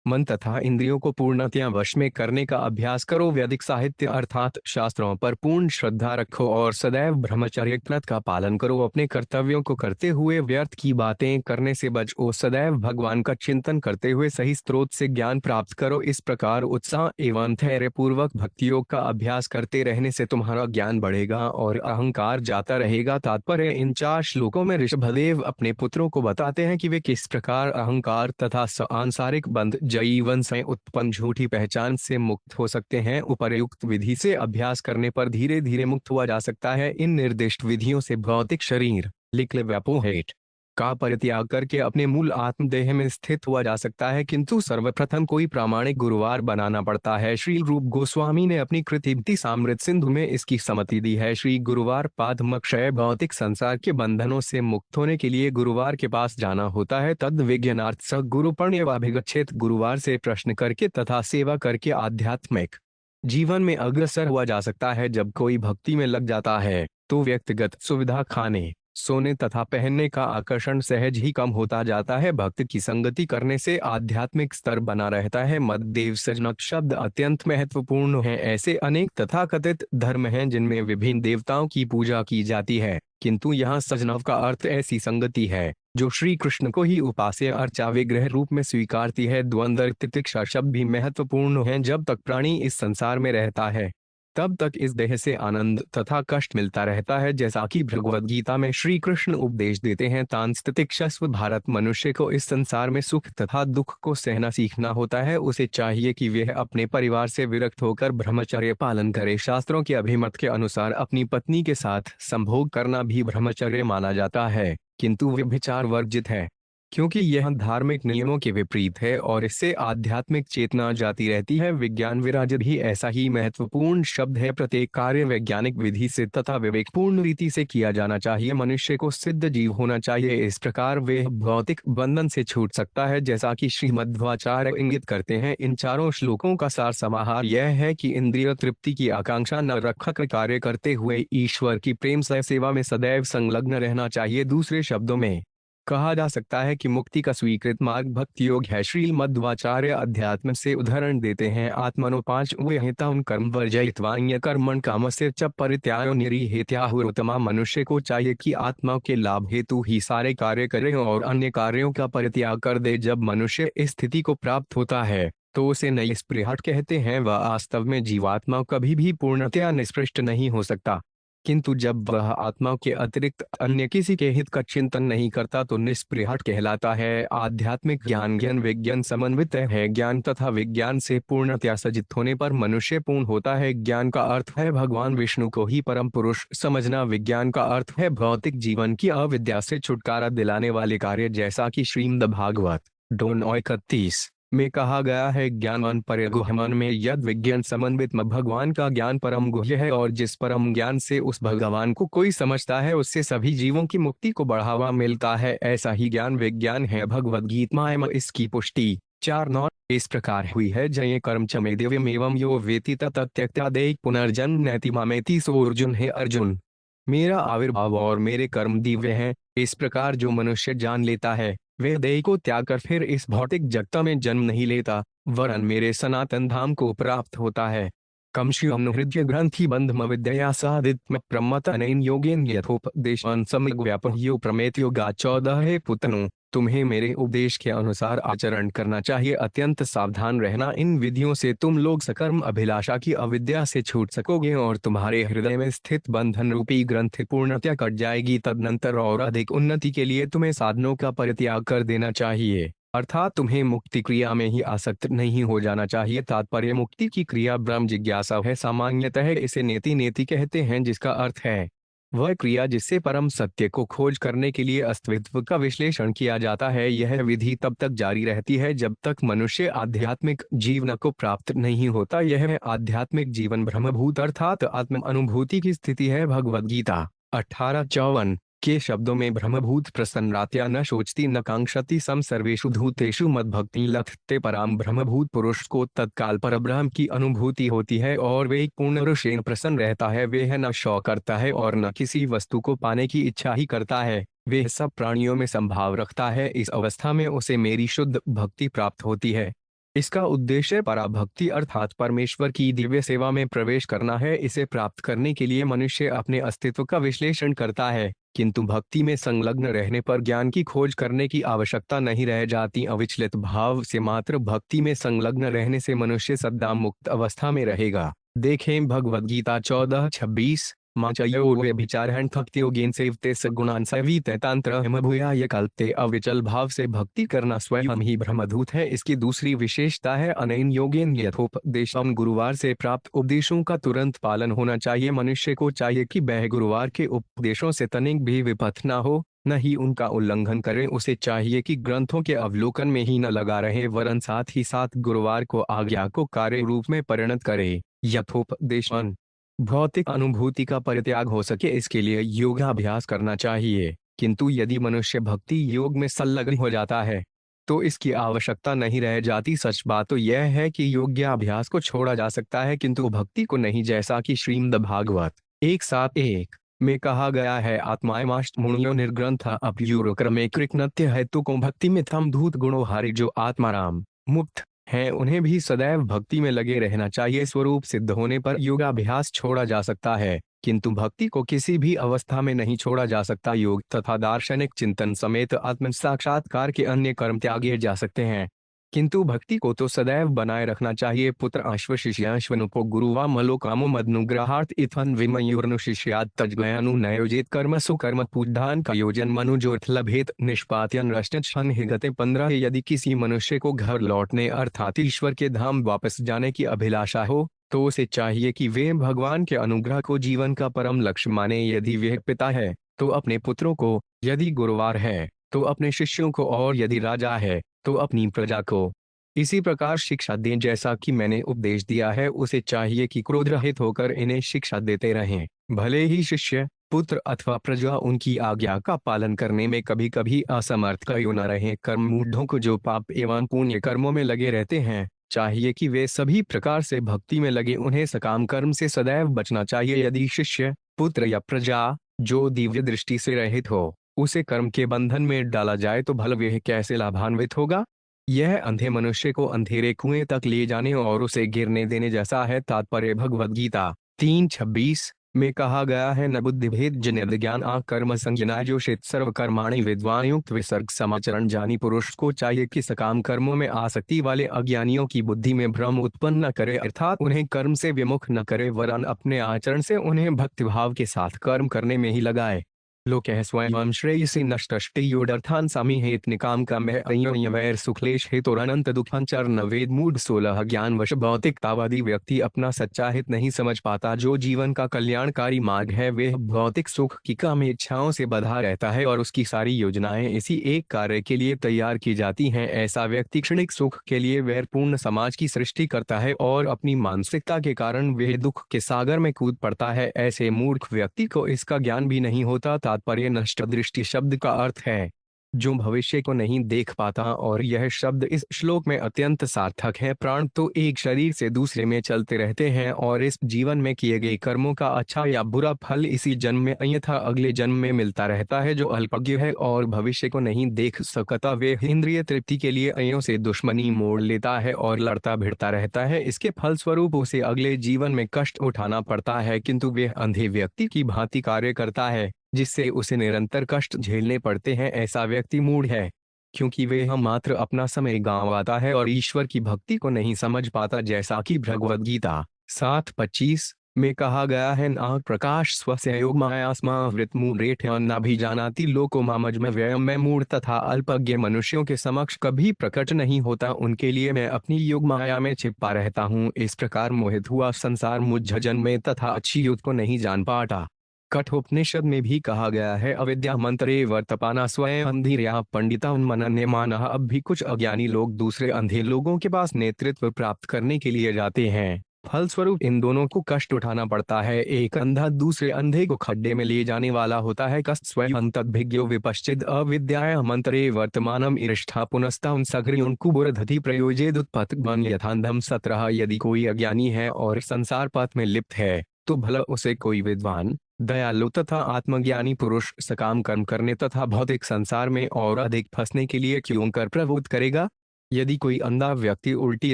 मन तथा इंद्रियों को पूर्णतया वश में करने का अभ्यास करो। वैदिक साहित्य अर्थात शास्त्रों पर पूर्ण श्रद्धा रखो और सदैव ब्रह्मचर्य व्रत का पालन करो। अपने कर्तव्यों को करते हुए व्यर्थ की बातें करने से बचो। सदैव भगवान का चिंतन करते हुए सही स्रोत से ज्ञान प्राप्त करो। इस प्रकार उत्साह एवं धैर्य पूर्वक भक्ति योग का अभ्यास करते रहने से तुम्हारा ज्ञान बढ़ेगा और अहंकार जाता रहेगा। तात्पर्य इन 4 श्लोकों में ऋषभदेव अपने पुत्रों को बताते हैं कि वे किस प्रकार अहंकार तथा सांसारिक बंध जीवन से उत्पन्न झूठी पहचान से मुक्त हो सकते हैं। उपर्युक्त विधि से अभ्यास करने पर धीरे धीरे मुक्त हुआ जा सकता है। इन निर्दिष्ट विधियों से भौतिक शरीर लिक्ल व्यापोहेट का परित्याग करके अपने मूल आत्मदेह में स्थित हुआ जा सकता है, किंतु सर्वप्रथम कोई प्रामाणिक गुरुवार बनाना पड़ता है। श्री रूप गोस्वामी ने अपनी कृति सामृत सिंधु में इसकी सम्मति दी है। श्री गुरुवार पादमक्षय भौतिक संसार के बंधनों से मुक्त होने के लिए गुरुवार के पास जाना होता है। तद विज्ञानार्थ स गुरु पर्ण्यवाभिगच्छेत, गुरुवार से प्रश्न करके तथा सेवा करके आध्यात्मिक जीवन में अग्रसर हुआ जा सकता है। जब कोई भक्ति में लग जाता है तो व्यक्तिगत सुविधा, खाने सोने तथा पहनने का आकर्षण सहज ही कम होता जाता है। भक्त की संगति करने से आध्यात्मिक स्तर बना रहता है। मद्देव सजनक शब्द अत्यंत महत्वपूर्ण है। ऐसे अनेक तथाकथित धर्म हैं जिनमें विभिन्न देवताओं की पूजा की जाती है, किंतु यहाँ सजनव का अर्थ ऐसी संगति है जो श्री कृष्ण को ही उपास्य अर्चा विग्रह रूप में स्वीकारती है। द्वंद्व तितिक्षा शब्द भी महत्वपूर्ण है। जब तक प्राणी इस संसार में रहता है तब तक इस देह से आनंद तथा कष्ट मिलता रहता है। जैसा कि भगवद गीता में श्री कृष्ण उपदेश देते हैं, तांस्तितिक्षस्व भारत, मनुष्य को इस संसार में सुख तथा दुख को सहना सीखना होता है। उसे चाहिए कि वह अपने परिवार से विरक्त होकर ब्रह्मचर्य पालन करे। शास्त्रों के अभिमत के अनुसार अपनी पत्नी के साथ संभोग करना भी ब्रह्मचर्य माना जाता है, किंतु व्यभिचार वर्जित है क्योंकि यह धार्मिक नियमों के विपरीत है और इससे आध्यात्मिक चेतना जाती रहती है। विज्ञान विराजित भी ऐसा ही महत्वपूर्ण शब्द है। प्रत्येक कार्य वैज्ञानिक विधि से तथा विवेकपूर्ण रीति से किया जाना चाहिए। मनुष्य को सिद्ध जीव होना चाहिए, इस प्रकार वे भौतिक बंधन से छूट सकता है। जैसा कि श्रीमध्वाचार्य इंगित करते हैं, इन 4 श्लोकों का सार समाहार यह है कि इंद्रिय तृप्ति की आकांक्षा न रखकर कार्य करते हुए ईश्वर की प्रेम से सेवा में सदैव संलग्न रहना चाहिए। दूसरे शब्दों में कहा जा सकता है कि मुक्ति का स्वीकृत मार्ग भक्ति योग है। श्री मध्वाचार्य अध्यात्म से उदाहरण देते हैं, आत्मनो 5 विहितां कर्म वर्जयित्वा कर्मण कामस्य च परित्यागो निरीहेत्याहुरुत्तमा। मनुष्य को चाहिए कि आत्मा के लाभ हेतु ही सारे कार्य करे और अन्य कार्यों का परित्याग कर दे। जब मनुष्य इस स्थिति को प्राप्त होता है तो उसे निस्पृहट कहते हैं। वह वास्तव में जीवात्मा कभी भी पूर्णतया निष्पृष्ट नहीं हो सकता, किंतु जब वह आत्मा के अतिरिक्त अन्य किसी के हित का चिंतन नहीं करता तो निष्पृहट कहलाता है। आध्यात्मिक ज्ञान ज्ञान विज्ञान समन्वित है। ज्ञान तथा विज्ञान से पूर्णतया सजित होने पर मनुष्य पूर्ण होता है। ज्ञान का अर्थ है भगवान विष्णु को ही परम पुरुष समझना। विज्ञान का अर्थ है भौतिक जीवन की अविद्या से छुटकारा दिलाने वाले कार्य, जैसा कि श्रीमद् भागवत 2:31 में कहा गया है, ज्ञानवान पर गुह्यमन में यद विज्ञान समन्वित में भगवान का ज्ञान परम गुह्य है, और जिस परम ज्ञान से उस भगवान को कोई समझता है उससे सभी जीवों की मुक्ति को बढ़ावा मिलता है। ऐसा ही ज्ञान विज्ञान है। भगवद गीता में इसकी पुष्टि 4:9 इस प्रकार हुई है, जय कर्म च मे दिव्यम एवं यो वेति तत्यक्त्यादेह पुनर्जन्म नैति मामेति। सो अर्जुन है अर्जुन, मेरा आविर्भाव और मेरे कर्म दिव्य हैं। इस प्रकार जो मनुष्य जान लेता है वह देह को त्याग कर फिर इस भौतिक जगत में जन्म नहीं लेता, वरन मेरे सनातन धाम को प्राप्त होता है। कमश्यम हृदय ग्रंथि बंधम विद्या साधित प्रमत अनैन योगेन यथोपदेशान सम्यग् व्यापह्यो प्रमेत योगा 14 पुतनु, तुम्हें मेरे उपदेश के अनुसार आचरण करना चाहिए, अत्यंत सावधान रहना। इन विधियों से तुम लोग सकर्म अभिलाषा की अविद्या से छूट सकोगे और तुम्हारे हृदय में स्थित बंधन रूपी ग्रंथि पूर्णतया कट जाएगी। तदनंतर और अधिक उन्नति के लिए तुम्हें साधनों का परित्याग कर देना चाहिए, अर्थात तुम्हें मुक्ति क्रिया में ही आसक्त नहीं हो जाना चाहिए। तात्पर्य मुक्ति की क्रिया ब्रह्म जिज्ञासा है। सामान्यतः इसे नेति नेति कहते हैं, जिसका अर्थ है वह क्रिया जिससे परम सत्य को खोज करने के लिए अस्तित्व का विश्लेषण किया जाता है। यह विधि तब तक जारी रहती है जब तक मनुष्य आध्यात्मिक जीवन को प्राप्त नहीं होता। यह आध्यात्मिक जीवन ब्रह्मभूत अर्थात आत्म अनुभूति की स्थिति है। भगवद गीता 18:54 के शब्दों में ब्रह्मभूत प्रसन्नात्या न शोचती न कांक्षति सम सर्वेषु धूतेषु मद्भक्ति लथते पराम। ब्रह्मभूत पुरुष को तत्काल परब्रह्म की अनुभूति होती है और वे पूर्ण रूपेण प्रसन्न रहता है। वह न शौक करता है और न किसी वस्तु को पाने की इच्छा ही करता है। वह सब प्राणियों में संभाव रखता है। इस अवस्था में उसे मेरी शुद्ध भक्ति प्राप्त होती है। इसका उद्देश्य पराभक्ति अर्थात परमेश्वर की दिव्य सेवा में प्रवेश करना है। इसे प्राप्त करने के लिए मनुष्य अपने अस्तित्व का विश्लेषण करता है, किंतु भक्ति में संलग्न रहने पर ज्ञान की खोज करने की आवश्यकता नहीं रह जाती। अविचलित भाव से मात्र भक्ति में संलग्न रहने से मनुष्य सदा मुक्त अवस्था में रहेगा। देखें भगवद गीता 14:26 माचयोर्व्यभिचारहं भक्तियोगेन सेवते सगुणान सवीते तांत्र भूयाय कल्पते। अविचल भाव से भक्ति करना स्वयं ही ब्रह्मधूत है। इसकी दूसरी विशेषता है अनैन योगेन यथोपदेशम। गुरुवार से प्राप्त उपदेशों का तुरंत पालन होना चाहिए। मनुष्य को चाहिए कि वह गुरुवार के उपदेशों से तनिक भी विपथ न हो, न ही उनका उल्लंघन करे। उसे चाहिए कि ग्रंथों के अवलोकन में ही न लगा रहे, वरन साथ ही साथ गुरुवार को आज्ञा को कार्य रूप में परिणत करे। यथोपदेशन भौतिक अनुभूति का परित्याग हो सके इसके लिए योगाभ्यास करना चाहिए, किंतु यदि मनुष्य भक्ति योग में संलग्न हो जाता है तो इसकी आवश्यकता नहीं रह जाती। सच बात तो यह है कि योगाभ्यास को छोड़ा जा सकता है किंतु भक्ति को नहीं, जैसा कि श्रीमद् भागवत 1:7 में कहा गया है, आत्मायमाष्ट मुनियो निर्ग्रंथ अप्यूर क्रमे कृतनत्य है तो को भक्ति में तम धूत गुणो हारि। जो आत्माराम मुक्त हैं उन्हें भी सदैव भक्ति में लगे रहना चाहिए। स्वरूप सिद्ध होने पर योगाभ्यास छोड़ा जा सकता है, किंतु भक्ति को किसी भी अवस्था में नहीं छोड़ा जा सकता। योग तथा दार्शनिक चिंतन समेत आत्म साक्षात्कार के अन्य कर्म त्यागे जा सकते हैं, किंतु भक्ति को तो सदैव बनाए रखना चाहिए। पुत्र अश्व शिष्याश्वनुपो गुरुवा मलो कामो मदनुग्रहार्थ इथन विमयूर्नु शिष्याद तजगयानु नयोजित कर्मसु कर्म पूजदान का योजन मनुजोर्थ लभेत निष्पात्यन रश्न हिगते 15। यदि किसी मनुष्य को घर लौटने अर्थात ईश्वर के धाम वापस जाने की अभिलाषा हो तो उसे चाहिए कि वे भगवान के अनुग्रह को जीवन का परम लक्ष्य माने। यदि वह पिता है तो अपने पुत्रों को, यदि गुरुवार है तो अपने शिष्यों को, और यदि राजा है तो अपनी प्रजा को इसी प्रकार शिक्षा दें जैसा कि मैंने उपदेश दिया है। उसे चाहिए कि क्रोध रहित होकर इन्हें शिक्षा देते रहें। भले ही शिष्य, पुत्र अथवा प्रजा उनकी आज्ञा का पालन करने में कभी कभी असमर्थ क्यों न रहे। कर्म मूढ़ों को जो पाप एवं पुण्य कर्मों में लगे रहते हैं, चाहिए कि वे सभी प्रकार से भक्ति में लगे। उन्हें सकाम कर्म से सदैव बचना चाहिए। यदि शिष्य, पुत्र या प्रजा जो दिव्य दृष्टि से रहित हो उसे कर्म के बंधन में डाला जाए तो भला वह कैसे लाभान्वित होगा। यह अंधे मनुष्य को अंधेरे कुएं तक ले जाने और उसे गिरने देने जैसा है। तात्पर्य भगवद गीता 3:26 में कहा गया है, न बुद्धिभेद जनित ज्ञान आ कर्म संज्ञा जोषित सर्वकर्माणि विद्वान युक्त विसर्ग समाचरण। जानी पुरुष को चाहिए कि सकाम कर्मों में आसक्ति वाले अज्ञानियों की बुद्धि में भ्रम उत्पन्न न करे, अर्थात उन्हें कर्म से विमुख न करे, वरन अपने आचरण से उन्हें भक्तिभाव के साथ कर्म करने में ही लगाए। लोकः स्वयं श्रेयसी नष्टष्टियोडर्थान समीहेत निकाम का मैं वैर सुखलेश हेतुरनंत दुखांचर वेद मूड 16 ज्ञानवश भौतिकतावादी व्यक्ति अपना सच्चा हित नहीं समझ पाता। जो जीवन का कल्याणकारी मार्ग है वह भौतिक सुख की काम इच्छाओं से बंधा रहता है और उसकी सारी योजनाएं इसी एक कार्य के लिए तैयार की जाती हैं। ऐसा व्यक्ति क्षणिक सुख के लिए वैरपूर्ण समाज की सृष्टि करता है और अपनी मानसिकता के कारण वह दुख के सागर में कूद पड़ता है। ऐसे मूर्ख व्यक्ति को इसका ज्ञान भी नहीं होता। तात्पर्य नष्ट दृष्टि शब्द का अर्थ है जो भविष्य को नहीं देख पाता, और यह शब्द इस श्लोक में अत्यंत सार्थक है। प्राण तो एक शरीर से दूसरे में चलते रहते हैं और इस जीवन में किए गए कर्मों का अच्छा या बुरा फल इसी जन्म में अन्यथा अगले जन्म में मिलता रहता है। जो अल्पज्ञ है और भविष्य को नहीं देख सकता वे इंद्रिय तृप्ति के लिए अन्यों से दुश्मनी मोड़ लेता है और लड़ता भिड़ता रहता है। इसके फलस्वरूप उसे अगले जीवन में कष्ट उठाना पड़ता है, किंतु वह अंधे व्यक्ति की भांति कार्य करता है जिससे उसे निरंतर कष्ट झेलने पड़ते हैं। ऐसा व्यक्ति मूढ़ है क्योंकि वह मात्र अपना समय गंवाता है और ईश्वर की भक्ति को नहीं समझ पाता। जैसा कि भगवद गीता 7:25 में कहा गया है, नाग प्रकाश स्वस्य योग मायास्मा वृत मूढ़ नाभिजानाति लोको मामज में व्ययम में मूढ़ तथा अल्पज्ञ मनुष्यों के समक्ष कभी प्रकट नहीं होता। उनके लिए मैं अपनी योग माया में छिपा रहता हूँ। इस प्रकार मोहित हुआ संसार मुझ जन्म में तथा अच्छी युद्ध को नहीं जान पाता। कठोपनिषद में भी कहा गया है, अविद्या मंत्रे वर्तपाना स्वयं अंधीर्या पंडिता उन्मनन्य माना। अब भी कुछ अज्ञानी लोग दूसरे अंधे लोगों के पास नेतृत्व प्राप्त करने के लिए जाते हैं। फलस्वरूप इन दोनों को कष्ट उठाना पड़ता है। एक अंधा दूसरे अंधे को खड्डे में ले जाने वाला होता है। कस्त स्वयं तद्भिज्ञो विपश्चिद अविद्याय मंत्रे वर्तमानम इरिष्ठा पुनस्ता उन सगरी उनको बुरधति प्रयोजेद उत्पत्त बन यथांधम सत्रह। यदि कोई अज्ञानी है और संसार पथ में लिप्त है तो भला उसे कोई विद्वान, दयालु तथा आत्मज्ञानी पुरुष सकाम कर्म करने तथा भौतिक संसार में और अधिक फंसने के लिए क्यों कर प्रवृत्त करेगा। यदि कोई अंधा व्यक्ति उल्टी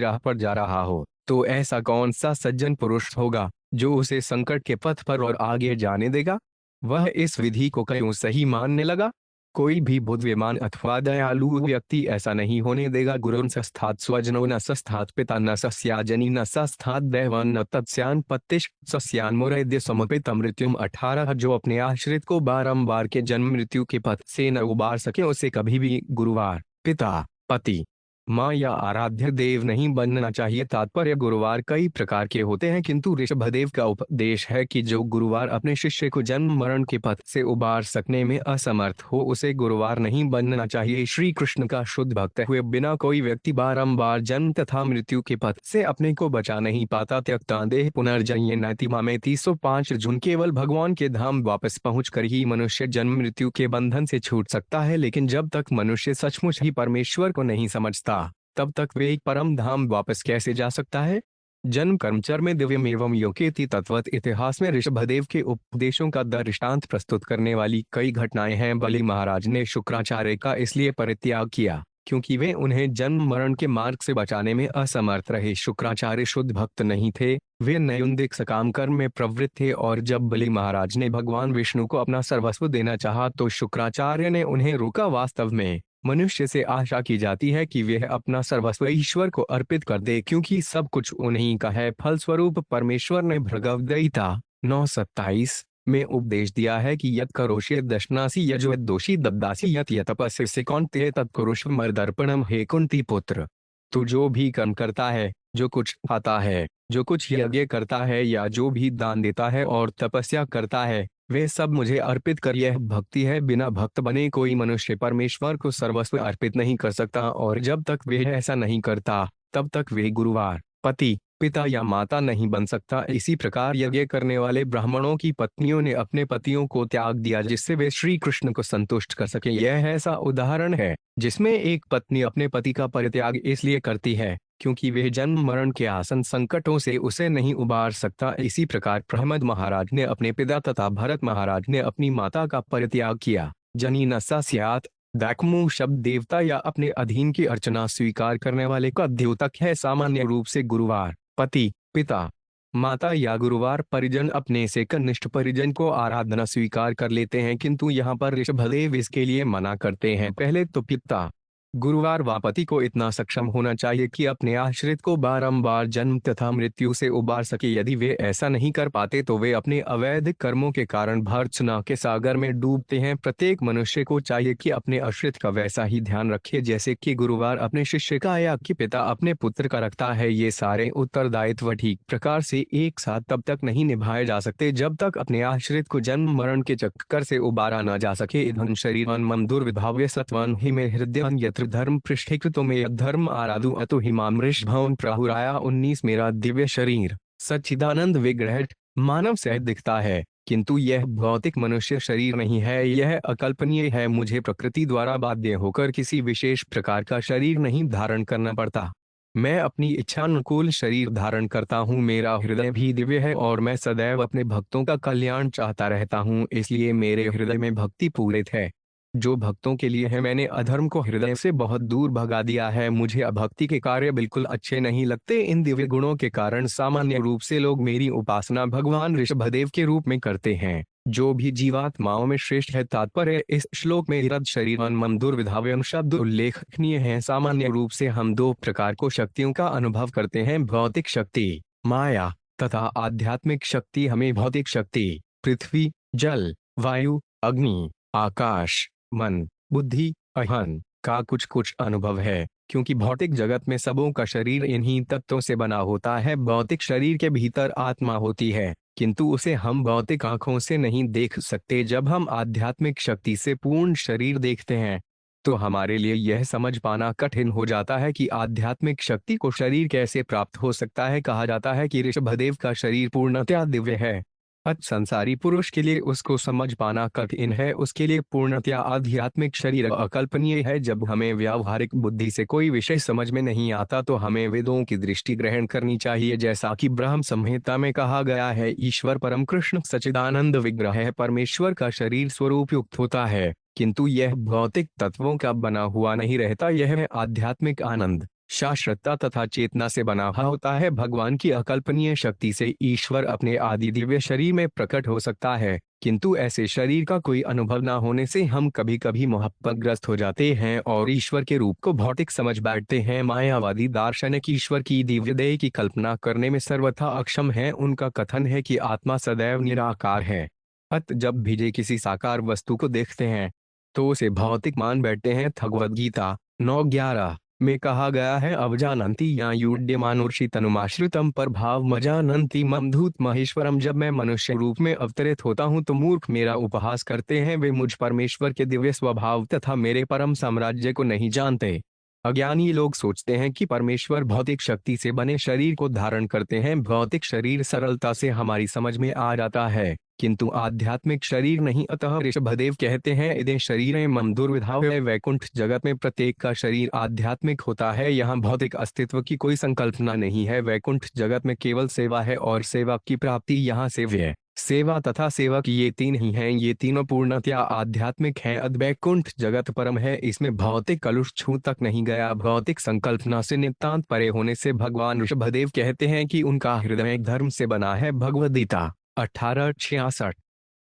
राह पर जा रहा हो तो ऐसा कौन सा सज्जन पुरुष होगा जो उसे संकट के पथ पर और आगे जाने देगा। वह इस विधि को क्यों सही मानने लगा। कोई भी बुद्धिमान अथवा दयालु व्यक्ति ऐसा नहीं होने देगा। गुरुन सस्थात स्वजनो न सस्थात पिता न सस्याजनी न सस्थात दैवन न तत्स्यान पत्तिश सस्यान मुरैद्य समुपित मृत्युम 18। जो अपने आश्रित को बारंबार के जन्म मृत्यु के पथ से न उबार सके उसे कभी भी गुरुवार, पिता, पति, माँ या आराध्य देव नहीं बनना चाहिए। तात्पर्य गुरुवार कई प्रकार के होते हैं, किंतु ऋषभदेव का उपदेश है कि जो गुरुवार अपने शिष्य को जन्म मरण के पथ से उबार सकने में असमर्थ हो उसे गुरुवार नहीं बनना चाहिए। श्री कृष्ण का शुद्ध भक्त हुए बिना कोई व्यक्ति बारंबार जन्म तथा मृत्यु के पथ से अपने को बचा नहीं पाता। त्यक्ता देह पुनर्जन्य नैतिमा में 305 अर्जुन, केवल भगवान के धाम वापस पहुंचकर ही मनुष्य जन्म मृत्यु के बंधन से छूट सकता है। लेकिन जब तक मनुष्य सचमुच ही परमेश्वर को नहीं समझता तब तक वे एक परम धाम वापस कैसे जा सकता है। जन्म कर्मचर में दिव्यम एवं योकेति तत्वत इतिहास में ऋषभदेव के उपदेशों का दृष्टांत प्रस्तुत करने वाली कई घटनाएं हैं। बलि महाराज ने शुक्राचार्य का इसलिए परित्याग किया क्योंकि वे उन्हें जन्म मरण के मार्ग से बचाने में असमर्थ रहे। शुक्राचार्य शुद्ध भक्त नहीं थे, वे नैयुंदिक सकाम कर्म में प्रवृत्त थे और जब बलि महाराज ने भगवान विष्णु को अपना सर्वस्व देना चाहा तो शुक्राचार्य ने उन्हें रोका। वास्तव में मनुष्य से आशा की जाती है कि वह अपना सर्वस्व ईश्वर को अर्पित कर दे क्योंकि सब कुछ उन्हीं का है। फलस्वरूप परमेश्वर ने भगवद्गीता 9:27 में उपदेश दिया है कि यत् करोषि दशनासी यज्वत् दोषी दब्दासी यत् यतपस्यसि कौन्तेय तत्कुरुष्व मर्दर्पणम। हे कुंती पुत्र, तू जो भी कर्म करता है, जो कुछ खाता है, जो कुछ यज्ञ करता है या जो भी दान देता है और तपस्या करता है वे सब मुझे अर्पित कर। यह भक्ति है। बिना भक्त बने कोई मनुष्य परमेश्वर को सर्वस्व अर्पित नहीं कर सकता और जब तक वे ऐसा नहीं करता तब तक वे गुरुवार, पति, पिता या माता नहीं बन सकता। इसी प्रकार यज्ञ करने वाले ब्राह्मणों की पत्नियों ने अपने पतियों को त्याग दिया जिससे वे श्री कृष्ण को संतुष्ट कर सके। यह ऐसा उदाहरण है जिसमें एक पत्नी अपने पति का परित्याग इसलिए करती है क्योंकि वे जन्म मरण के आसन संकटों से उसे नहीं उबार सकता। इसी प्रकार प्रहमद महाराज ने अपने पिता तथा भरत महाराज ने अपनी माता का परित्याग किया। जनी न स्यात् दैकमु शब्द देवता या अपने अधीन की अर्चना स्वीकार करने वाले का द्योतक है। सामान्य रूप से गुरुवार, पति, पिता, माता या गुरुवार परिजन अपने से कनिष्ठ परिजन को आराधना स्वीकार कर लेते हैं, किंतु यहाँ पर ऋषभदेव इसके लिए मना करते हैं। पहले तो पिता गुरुवार वापति को इतना सक्षम होना चाहिए कि अपने आश्रित को बारंबार जन्म तथा मृत्यु से उबार सके। यदि वे ऐसा नहीं कर पाते तो वे अपने अवैध कर्मों के कारण भर्त्सना के सागर में डूबते हैं। प्रत्येक मनुष्य को चाहिए कि अपने आश्रित का वैसा ही ध्यान रखे जैसे कि गुरुवार अपने शिष्य का या कि पिता अपने पुत्र का रखता है। ये सारे उत्तरदायित्व ठीक प्रकार से एक साथ तब तक नहीं निभाए जा सकते जब तक अपने आश्रित को जन्म मरण के चक्कर से उबारा न जा सके। धन शरीर मम दुर्विभाव्य सत्वन ही में हृदय धर्म पृष्ठीकृतो में धर्म आराधु अतो हिमामृष भवन प्राहुराया 19 मेरा दिव्य शरीर सच्चिदानंद विग्रह मानव सहित दिखता है, किंतु यह भौतिक मनुष्य शरीर नहीं है। यह अकल्पनीय है। मुझे प्रकृति द्वारा बाध्य होकर किसी विशेष प्रकार का शरीर नहीं धारण करना पड़ता। मैं अपनी इच्छानुकूल शरीर धारण करता हूँ। मेरा हृदय भी दिव्य है और मैं सदैव अपने भक्तों का कल्याण चाहता रहता हूँ, इसलिए मेरे हृदय में भक्ति पूरित है। जो भक्तों के लिए है, मैंने अधर्म को हृदय से बहुत दूर भगा दिया है। मुझे अभक्ति के कार्य बिल्कुल अच्छे नहीं लगते। इन दिव्य गुणों के कारण सामान्य रूप से लोग मेरी उपासना भगवान ऋषभदेव के रूप में करते हैं, जो भी जीवात्माओं में श्रेष्ठ है। तात्पर्य इस श्लोक में रद शरीर मम दुर्विधाव्यम शब्द उल्लेखनीय है। सामान्य रूप से हम दो प्रकार को शक्तियों का अनुभव करते हैं, भौतिक शक्ति माया तथा आध्यात्मिक शक्ति। हमें भौतिक शक्ति पृथ्वी, जल, वायु, अग्नि, आकाश, मन, बुद्धि, अहं का कुछ कुछ अनुभव है, क्योंकि भौतिक जगत में सबों का शरीर इन्हीं तत्वों से बना होता है। भौतिक शरीर के भीतर आत्मा होती है, किंतु उसे हम भौतिक आंखों से नहीं देख सकते। जब हम आध्यात्मिक शक्ति से पूर्ण शरीर देखते हैं तो हमारे लिए यह समझ पाना कठिन हो जाता है कि आध्यात्मिक शक्ति को शरीर कैसे प्राप्त हो सकता है। कहा जाता है कि ऋषभदेव का शरीर पूर्णतया दिव्य है। संसारी पुरुष के लिए उसको समझ पाना कठिन है। उसके लिए पूर्णतया आध्यात्मिक शरीर अकल्पनीय है। जब हमें व्यावहारिक बुद्धि से कोई विषय समझ में नहीं आता तो हमें वेदों की दृष्टि ग्रहण करनी चाहिए। जैसा कि ब्रह्म संहिता में कहा गया है, ईश्वर परम कृष्ण सच्चिदानंद विग्रह है। परमेश्वर का शरीर स्वरूप युक्त होता है, किंतु यह भौतिक तत्वों का बना हुआ नहीं रहता। यह आध्यात्मिक आनंद, शाश्वतता तथा चेतना से बना होता है। भगवान की अकल्पनीय शक्ति से ईश्वर अपने आदि दिव्य शरीर में प्रकट हो सकता है, किंतु ऐसे शरीर का कोई अनुभव न होने से हम कभी कभी मोहग्रस्त हो जाते हैं और ईश्वर के रूप को भौतिक समझ बैठते हैं। मायावादी दार्शनिक ईश्वर की दिव्य देह की कल्पना करने में सर्वथा अक्षम है। उनका कथन है कि आत्मा सदैव निराकार है। जब भी वे किसी साकार वस्तु को देखते हैं तो उसे भौतिक मान बैठते हैं। भगवद गीता 9:11 में कहा गया है, अवजानंती या युड्यमानुर्षि तनुमाश्रितम पर भाव मजानंती ममधूत महेश्वरम। जब मैं मनुष्य रूप में अवतरित होता हूँ तो मूर्ख मेरा उपहास करते हैं। वे मुझ परमेश्वर के दिव्य स्वभाव तथा मेरे परम साम्राज्य को नहीं जानते। अज्ञानी लोग सोचते हैं कि परमेश्वर भौतिक शक्ति से बने शरीर को धारण करते हैं। भौतिक शरीर सरलता से हमारी समझ में आ जाता है, किंतु आध्यात्मिक शरीर नहीं। अतः ऋषभदेव कहते हैं, इदे शरीर मम दुर्विधाव्य। वैकुंठ जगत में प्रत्येक का शरीर आध्यात्मिक होता है। यहाँ भौतिक अस्तित्व की कोई संकल्पना नहीं है। वैकुंठ जगत में केवल सेवा है और सेवा की प्राप्ति यहाँ सेव्य, सेवा तथा सेवक ये तीन ही हैं। ये तीनों पूर्णतया आध्यात्मिक हैं। वैकुंठ जगत परम है, इसमें भौतिक कलुष छू तक नहीं गया। भौतिक संकल्पना से नितांत परे होने से भगवान ऋषभदेव कहते हैं कि उनका हृदय धर्म से बना है। भगवद गीता 18:66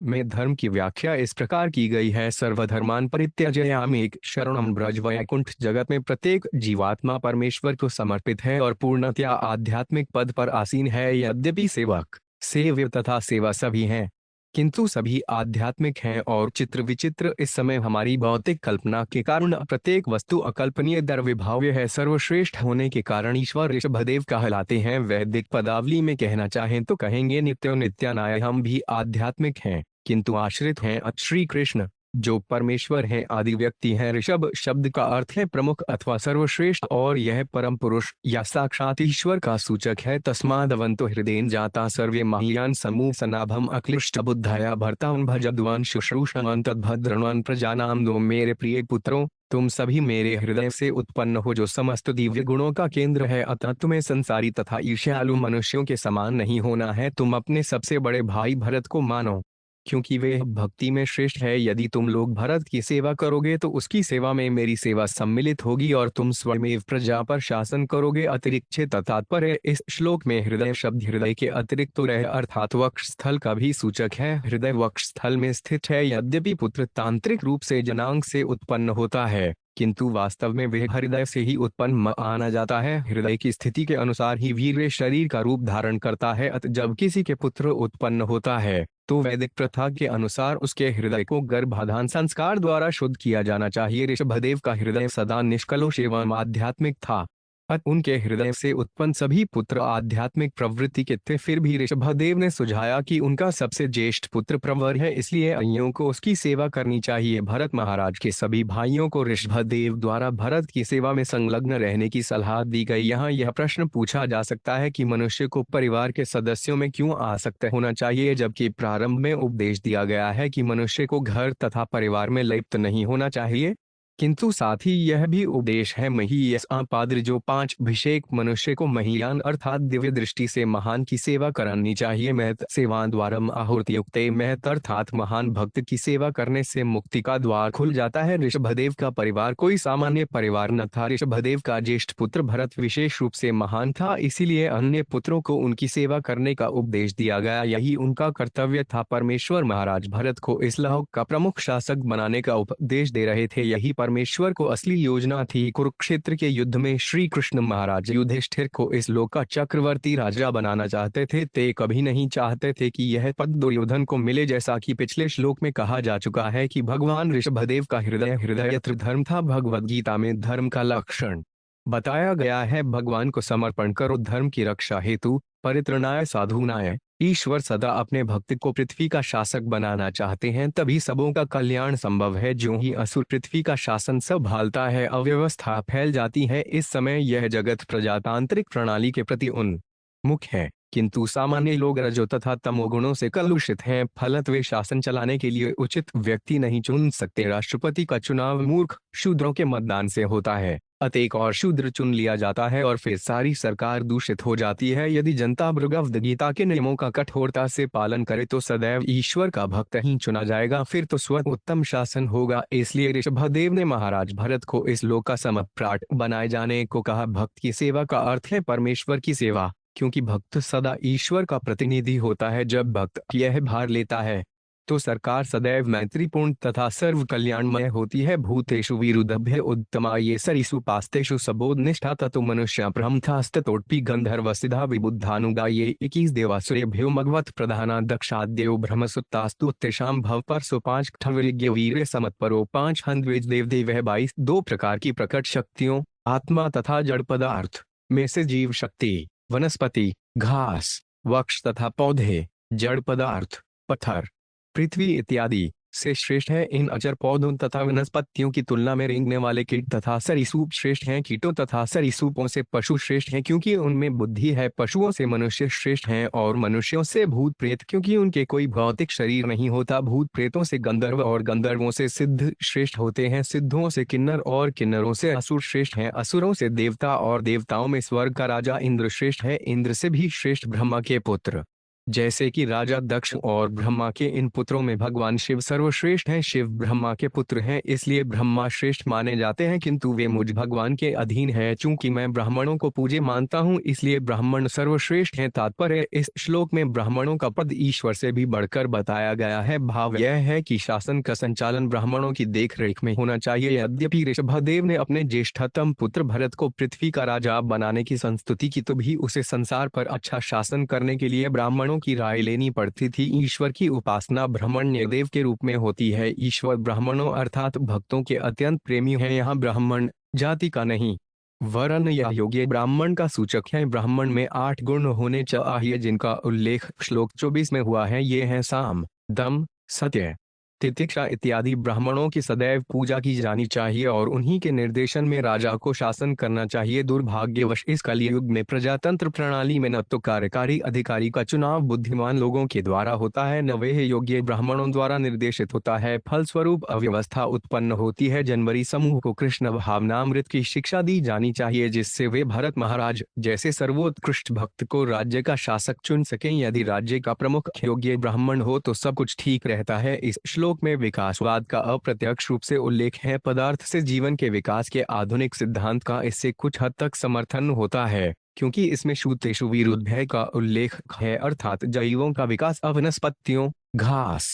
में धर्म की व्याख्या इस प्रकार की गई है, सर्वधर्मान परित्यज्यामिक शरणं ब्रज। वैकुंठ जगत में प्रत्येक जीवात्मा परमेश्वर को समर्पित है और पूर्णतया आध्यात्मिक पद पर आसीन है। यद्यपि सेवक, सेव्य तथा सेवा सभी हैं, किंतु सभी आध्यात्मिक हैं और चित्र विचित्र इस समय हमारी भौतिक कल्पना के कारण प्रत्येक वस्तु अकल्पनीय दुर्विभाव्य है। सर्वश्रेष्ठ होने के कारण ईश्वर ऋषभदेव कहलाते हैं। वैदिक पदावली में कहना चाहें तो कहेंगे, नित्यो नित्यानाय। हम भी आध्यात्मिक हैं, किंतु आश्रित हैं श्री कृष्ण जो परमेश्वर हैं, आदि व्यक्ति हैं। ऋषभ शब्द का अर्थ है प्रमुख अथवा सर्वश्रेष्ठ, और यह परम पुरुष या साक्षात ईश्वर का सूचक है। तस्मादवंतो हृदयेन जाता सर्वे महियान समूह सनाभम अक्लिष्ट बुद्धाया भर्तान भजद्वान शुश्रूषवान तद्भद्रवान प्रजानाम। दो मेरे प्रिय पुत्रों, तुम सभी मेरे हृदय से उत्पन्न हो जो समस्त दिव्य गुणों का केंद्र है। अतः तुम्हें संसारी तथा ईर्ष्यालु मनुष्यों के समान नहीं होना है। तुम अपने सबसे बड़े भाई भरत को मानो, क्योंकि वे भक्ति में श्रेष्ठ है। यदि तुम लोग भरत की सेवा करोगे तो उसकी सेवा में मेरी सेवा सम्मिलित होगी और तुम स्वयं प्रजा पर शासन करोगे। अतिरिक्त तात्पर्य इस श्लोक में हृदय शब्द हृदय के अतिरिक्त तो रह अर्थात वक्ष स्थल का भी सूचक है। हृदय वक्ष स्थल में स्थित है। यद्यपि पुत्र तांत्रिक रूप से जनांग से उत्पन्न होता है, किंतु वास्तव में वह हृदय से ही उत्पन्न माना जाता है। हृदय की स्थिति के अनुसार ही वीर्य शरीर का रूप धारण करता है। अतः जब किसी के पुत्र उत्पन्न होता है तो वैदिक प्रथा के अनुसार उसके हृदय को गर्भाधान संस्कार द्वारा शुद्ध किया जाना चाहिए। ऋषभदेव का हृदय सदा निष्कलुष एवं आध्यात्मिक था। अतः उनके हृदय से उत्पन्न सभी पुत्र आध्यात्मिक प्रवृत्ति के थे। फिर भी ऋषभदेव ने सुझाया कि उनका सबसे ज्येष्ठ पुत्र प्रवर है, इसलिए अन्यों को उसकी सेवा करनी चाहिए। भरत महाराज के सभी भाइयों को ऋषभदेव द्वारा भरत की सेवा में संलग्न रहने की सलाह दी गई। यहाँ यह प्रश्न पूछा जा सकता है कि मनुष्य को परिवार के सदस्यों में क्यों आसक्त होना चाहिए, जबकि प्रारंभ में उपदेश दिया गया है कि मनुष्य को घर तथा परिवार में लिप्त नहीं होना चाहिए। किंतु साथ ही यह भी उपदेश है महीयसापाद्र जो 5 अभिषेक मनुष्य को महीयान अर्थात दिव्य दृष्टि से महान की सेवा करनी चाहिए। महत सेवा द्वारम आहुर्तियुक्ते, महत अर्थात महान भक्त की सेवा करने से मुक्ति का द्वार खुल जाता है। ऋषभदेव का परिवार कोई सामान्य परिवार न था। ऋषभदेव का ज्येष्ठ पुत्र भरत विशेष रूप से महान था, इसीलिए अन्य पुत्रों को उनकी सेवा करने का उपदेश दिया गया। यही उनका कर्तव्य था। परमेश्वर महाराज भरत को इस लोक का प्रमुख शासक बनाने का उपदेश दे रहे थे। यही परमेश्वर को असली योजना थी। कुरुक्षेत्र के युद्ध में श्री कृष्ण महाराज युधिष्ठिर को इस लोक का चक्रवर्ती राजा बनाना चाहते थे। ते कभी नहीं चाहते थे कि यह पद दुर्योधन को मिले, जैसा कि पिछले श्लोक में कहा जा चुका है कि भगवान ऋषभदेव का हृदयत्र धर्म था। भगवद गीता में धर्म का लक्षण बताया गया है, भगवान को समर्पण करो धर्म की रक्षा हेतु, परित्रणाय साधुनाय। ईश्वर सदा अपने भक्त को पृथ्वी का शासक बनाना चाहते हैं, तभी सबों का कल्याण संभव है। जो ही असुर पृथ्वी का शासन संभालता है, अव्यवस्था फैल जाती है। इस समय यह जगत प्रजातांत्रिक प्रणाली के प्रति उन्मुख है, किंतु सामान्य लोग रजो तथा तमोगुणों से कलुषित हैं। फलत वे शासन चलाने के लिए उचित व्यक्ति नहीं चुन सकते। राष्ट्रपति का चुनाव मूर्ख शूद्रों के मतदान से होता है, अतः एक और शूद्र चुन लिया जाता है और फिर सारी सरकार दूषित हो जाती है। यदि जनता भगवद गीता के नियमों का कठोरता से पालन करे तो सदैव ईश्वर का भक्त ही चुना जाएगा, फिर तो स्वतः उत्तम शासन होगा। इसलिए ऋषभदेव ने महाराज भरत को इस लोक का सम्राट बनाए जाने को कहा। भक्त की सेवा का अर्थ है परमेश्वर की सेवा, क्योंकि भक्त सदा ईश्वर का प्रतिनिधि होता है। जब भक्त यह भार लेता है तो सरकार सदैव मैत्रीपूर्ण तथा सर्व कल्याणमय होती है। भूतेषु विरुद्धभ्य उत्तमा ये सरिसु पास्तेषु सबोध निष्ठा ततो मनुष्य प्रमथास्तोटपी गंधर्व सिद्धा विबुद्धानुगा ये 21 देवासुरेभ्यो मगवत प्रधाना दक्षाद्यो ब्रह्मसुत्तास्तु तेषाम भव परसो 5 ठविज्ञ वीर्य समत्परो 5 हंद्वेज देव 22 दो प्रकार की प्रकट शक्तियों आत्मा तथा जड़ पदार्थ में से जीव शक्ति, वनस्पति, घास, वृक्ष तथा पौधे, जड़ पदार्थ, पत्थर, पृथ्वी इत्यादि से श्रेष्ठ है। इन अचर पौधों तथा वनस्पतियों की तुलना में रेंगने वाले कीट तथा सरीसृप श्रेष्ठ हैं। कीटों तथा सरीसृपों से पशु श्रेष्ठ हैं, क्योंकि उनमें बुद्धि है। पशुओं से मनुष्य श्रेष्ठ हैं और मनुष्यों से भूत प्रेत, क्योंकि उनके कोई भौतिक शरीर नहीं होता। भूत प्रेतों से गंधर्व और गंधर्वों से सिद्ध श्रेष्ठ होते हैं। सिद्धों से किन्नर और किन्नरों से असुर श्रेष्ठ हैं। असुरों से देवता और देवताओं में स्वर्ग का राजा इंद्र श्रेष्ठ है। इंद्र से भी श्रेष्ठ ब्रह्मा के पुत्र, जैसे कि राजा दक्ष और ब्रह्मा के इन पुत्रों में भगवान शिव सर्वश्रेष्ठ हैं। शिव ब्रह्मा के पुत्र हैं, इसलिए ब्रह्मा श्रेष्ठ माने जाते हैं, किंतु वे मुझ भगवान के अधीन है। चूंकि मैं ब्राह्मणों को पूज्य मानता हूँ, इसलिए ब्राह्मण सर्वश्रेष्ठ हैं। तात्पर्य इस श्लोक में ब्राह्मणों का पद ईश्वर से भी बढ़कर बताया गया है। भाव यह है कि शासन का संचालन ब्राह्मणों की देख रेख में होना चाहिए। यद्यपि ऋषभदेव ने अपने ज्येष्ठतम पुत्र भरत को पृथ्वी का राजा बनाने की संस्तुति की, तो भी उसे संसार पर अच्छा शासन करने के लिए ब्राह्मणों की राय लेनी पड़ती थी। ईश्वर की उपासना ब्राह्मण्य देव के रूप में होती है। ईश्वर ब्राह्मणों अर्थात भक्तों के अत्यंत प्रेमी है। यहाँ ब्राह्मण जाति का नहीं वर्ण या योग्य ब्राह्मण का सूचक है। ब्राह्मण में 8 गुण होने चाहिए, जिनका उल्लेख श्लोक 24 में हुआ है। ये हैं साम, दम, सत्य, तितिक्षा इत्यादि। ब्राह्मणों की सदैव पूजा की जानी चाहिए और उन्हीं के निर्देशन में राजा को शासन करना चाहिए। दुर्भाग्यवश इस कलियुग में प्रजातंत्र प्रणाली में न तो कार्यकारी अधिकारी का चुनाव बुद्धिमान लोगों के द्वारा होता है, न वह योग्य ब्राह्मणों द्वारा निर्देशित होता है। फलस्वरूप अव्यवस्था उत्पन्न होती है। जनवरी समूह को कृष्ण भावनामृत की शिक्षा दी जानी चाहिए, जिससे वे भरत महाराज जैसे सर्वोत्कृष्ट भक्त को राज्य का शासक चुन सकें। यदि राज्य का प्रमुख योग्य ब्राह्मण हो तो सब कुछ ठीक रहता है। इस श्लोक में विकासवाद का अप्रत्यक्ष रूप से उल्लेख है। पदार्थ से जीवन के विकास के आधुनिक सिद्धांत का इससे कुछ हद तक समर्थन होता है, क्योंकि इसमें श्रुतेषु विरुद्धभय का उल्लेख है, अर्थात जैवों का विकास वनस्पतियों, घास,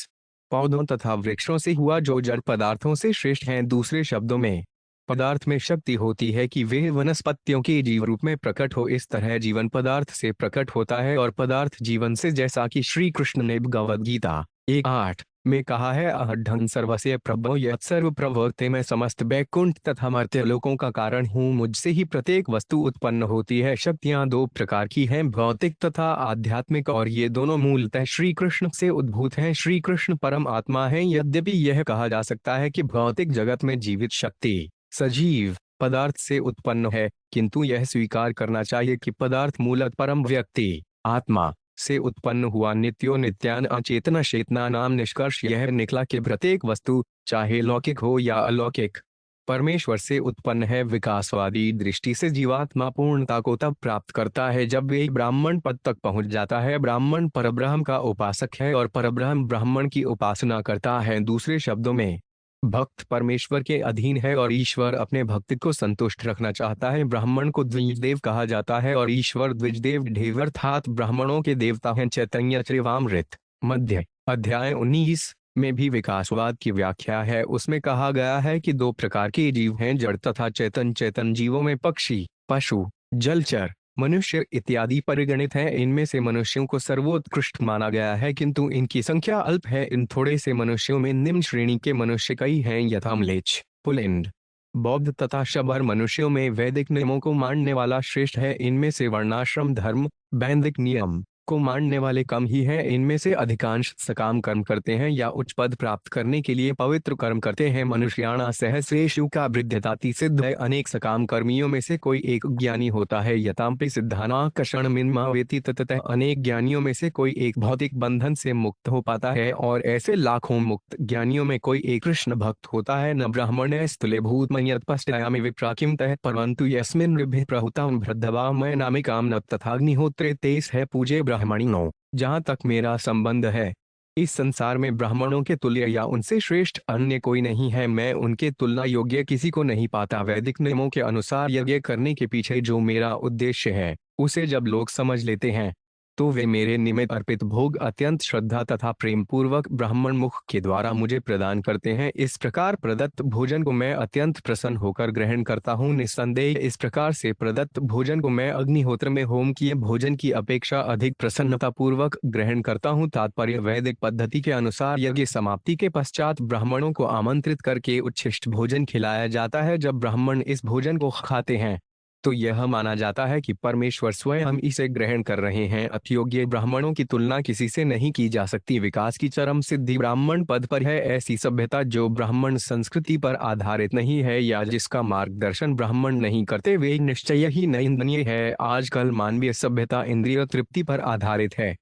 पौधों तथा वृक्षों से हुआ, जो जड़ पदार्थों से श्रेष्ठ हैं। दूसरे शब्दों में पदार्थ में शक्ति होती है कि वे वनस्पतियों के जीव रूप में प्रकट हो, इस तरह जीवन पदार्थ से प्रकट होता है और पदार्थ जीवन से, जैसा कि श्री कृष्ण ने भगवद गीता 1:8 में कहा है, अहढं सर्वस्य प्रभो यत् सर्व प्रवर्ते, मैं समस्त बैकुंठ तथा मर्त्य लोकों का कारण हूँ, मुझसे ही प्रत्येक वस्तु उत्पन्न होती है। शक्तियाँ दो प्रकार की हैं, भौतिक तथा आध्यात्मिक, और ये दोनों मूलतः श्री कृष्ण से उद्भूत हैं। श्री कृष्ण परम आत्मा है। यद्यपि यह कहा जा सकता है कि भौतिक जगत में जीवित शक्ति सजीव पदार्थ से उत्पन्न है, किंतु यह स्वीकार करना चाहिए कि पदार्थ मूलतः परम व्यक्ति आत्मा से उत्पन्न हुआ। नित्यो नित्यान अचेतना चेतना नाम निष्कर्ष यह निकला कि प्रत्येक वस्तु, चाहे लौकिक हो या अलौकिक, परमेश्वर से उत्पन्न है। विकासवादी दृष्टि से जीवात्मा पूर्णता को तब प्राप्त करता है जब वे ब्राह्मण पद तक पहुंच जाता है। ब्राह्मण परब्रह्म का उपासक है और परब्रह्म ब्राह्मण की उपासना करता है। दूसरे शब्दों में, भक्त परमेश्वर के अधीन है और ईश्वर अपने भक्त को संतुष्ट रखना चाहता है। ब्राह्मण को द्विजदेव कहा जाता है और ईश्वर द्विजदेव ढेव अर्थात ब्राह्मणों के देवता हैं। चैतन्य चरितामृत मध्य अध्याय 19 में भी विकासवाद की व्याख्या है। उसमें कहा गया है कि दो प्रकार के जीव हैं, जड़ तथा चेतन। चेतन जीवों में पक्षी, पशु, जलचर, मनुष्य इत्यादि परिगणित हैं। इनमें से मनुष्यों को सर्वोत्कृष्ट माना गया है, किंतु इनकी संख्या अल्प है। इन थोड़े से मनुष्यों में निम्न श्रेणी के मनुष्य कई हैं, यथा म्लेच्छ, पुलिंद, बौद्ध तथा शबर। मनुष्यों में वैदिक नियमों को मानने वाला श्रेष्ठ है। इनमें से वर्णाश्रम धर्म, वैदिक नियम को मानने वाले कम ही हैं। इनमें से अधिकांश सकाम कर्म करते हैं या उच्च पद प्राप्त करने के लिए पवित्र कर्म करते हैं। मनुष्याणा सहस्रेषु का वृद्ध्यताति सिद्ध है। अनेक सकाम कर्मियों में से कोई एक ज्ञानी होता है। यताम्पि सिद्धानाकर्षण मिन्मा वेति ततः अनेक ज्ञानियों में से कोई एक भौतिक बंधन से मुक्त हो पाता है और ऐसे लाखों मुक्त ज्ञानियों में कोई एक कृष्ण भक्त होता है। न ब्राह्मण स्थूले भूतमयत् पश्चायामि विप्राकिम तः परंतु यस्मिन् ऋभि प्रहुतां भृद्धवा मय नामिकाम न तथाग्निहोत्रे तेस है पूजे ब्राह्मणिनों। जहाँ तक मेरा संबंध है, इस संसार में ब्राह्मणों के तुल्य या उनसे श्रेष्ठ अन्य कोई नहीं है। मैं उनके तुलना योग्य किसी को नहीं पाता। वैदिक नियमों के अनुसार यज्ञ करने के पीछे जो मेरा उद्देश्य है, उसे जब लोग समझ लेते हैं तो वे मेरे निमित्त अर्पित भोग अत्यंत श्रद्धा तथा प्रेम पूर्वक ब्राह्मण मुख के द्वारा मुझे प्रदान करते हैं। इस प्रकार प्रदत्त भोजन को मैं अत्यंत प्रसन्न होकर ग्रहण करता हूँ। निस्संदेह इस प्रकार से प्रदत्त भोजन को मैं अग्निहोत्र में होम किए भोजन की अपेक्षा अधिक प्रसन्नता पूर्वक ग्रहण करता हूँ। तात्पर्य, वैदिक पद्धति के अनुसार यज्ञ समाप्ति के पश्चात ब्राह्मणों को आमंत्रित करके उच्छिष्ट भोजन खिलाया जाता है। जब ब्राह्मण इस भोजन को खाते हैं तो यह माना जाता है कि परमेश्वर स्वयं इसे ग्रहण कर रहे हैं। अतियोग्य ब्राह्मणों की तुलना किसी से नहीं की जा सकती। विकास की चरम सिद्धि ब्राह्मण पद पर है। ऐसी सभ्यता जो ब्राह्मण संस्कृति पर आधारित नहीं है या जिसका मार्गदर्शन ब्राह्मण नहीं करते, वे निश्चय ही निंदनीय है। आजकल मानवीय सभ्यता इंद्रिय तृप्ति पर आधारित है।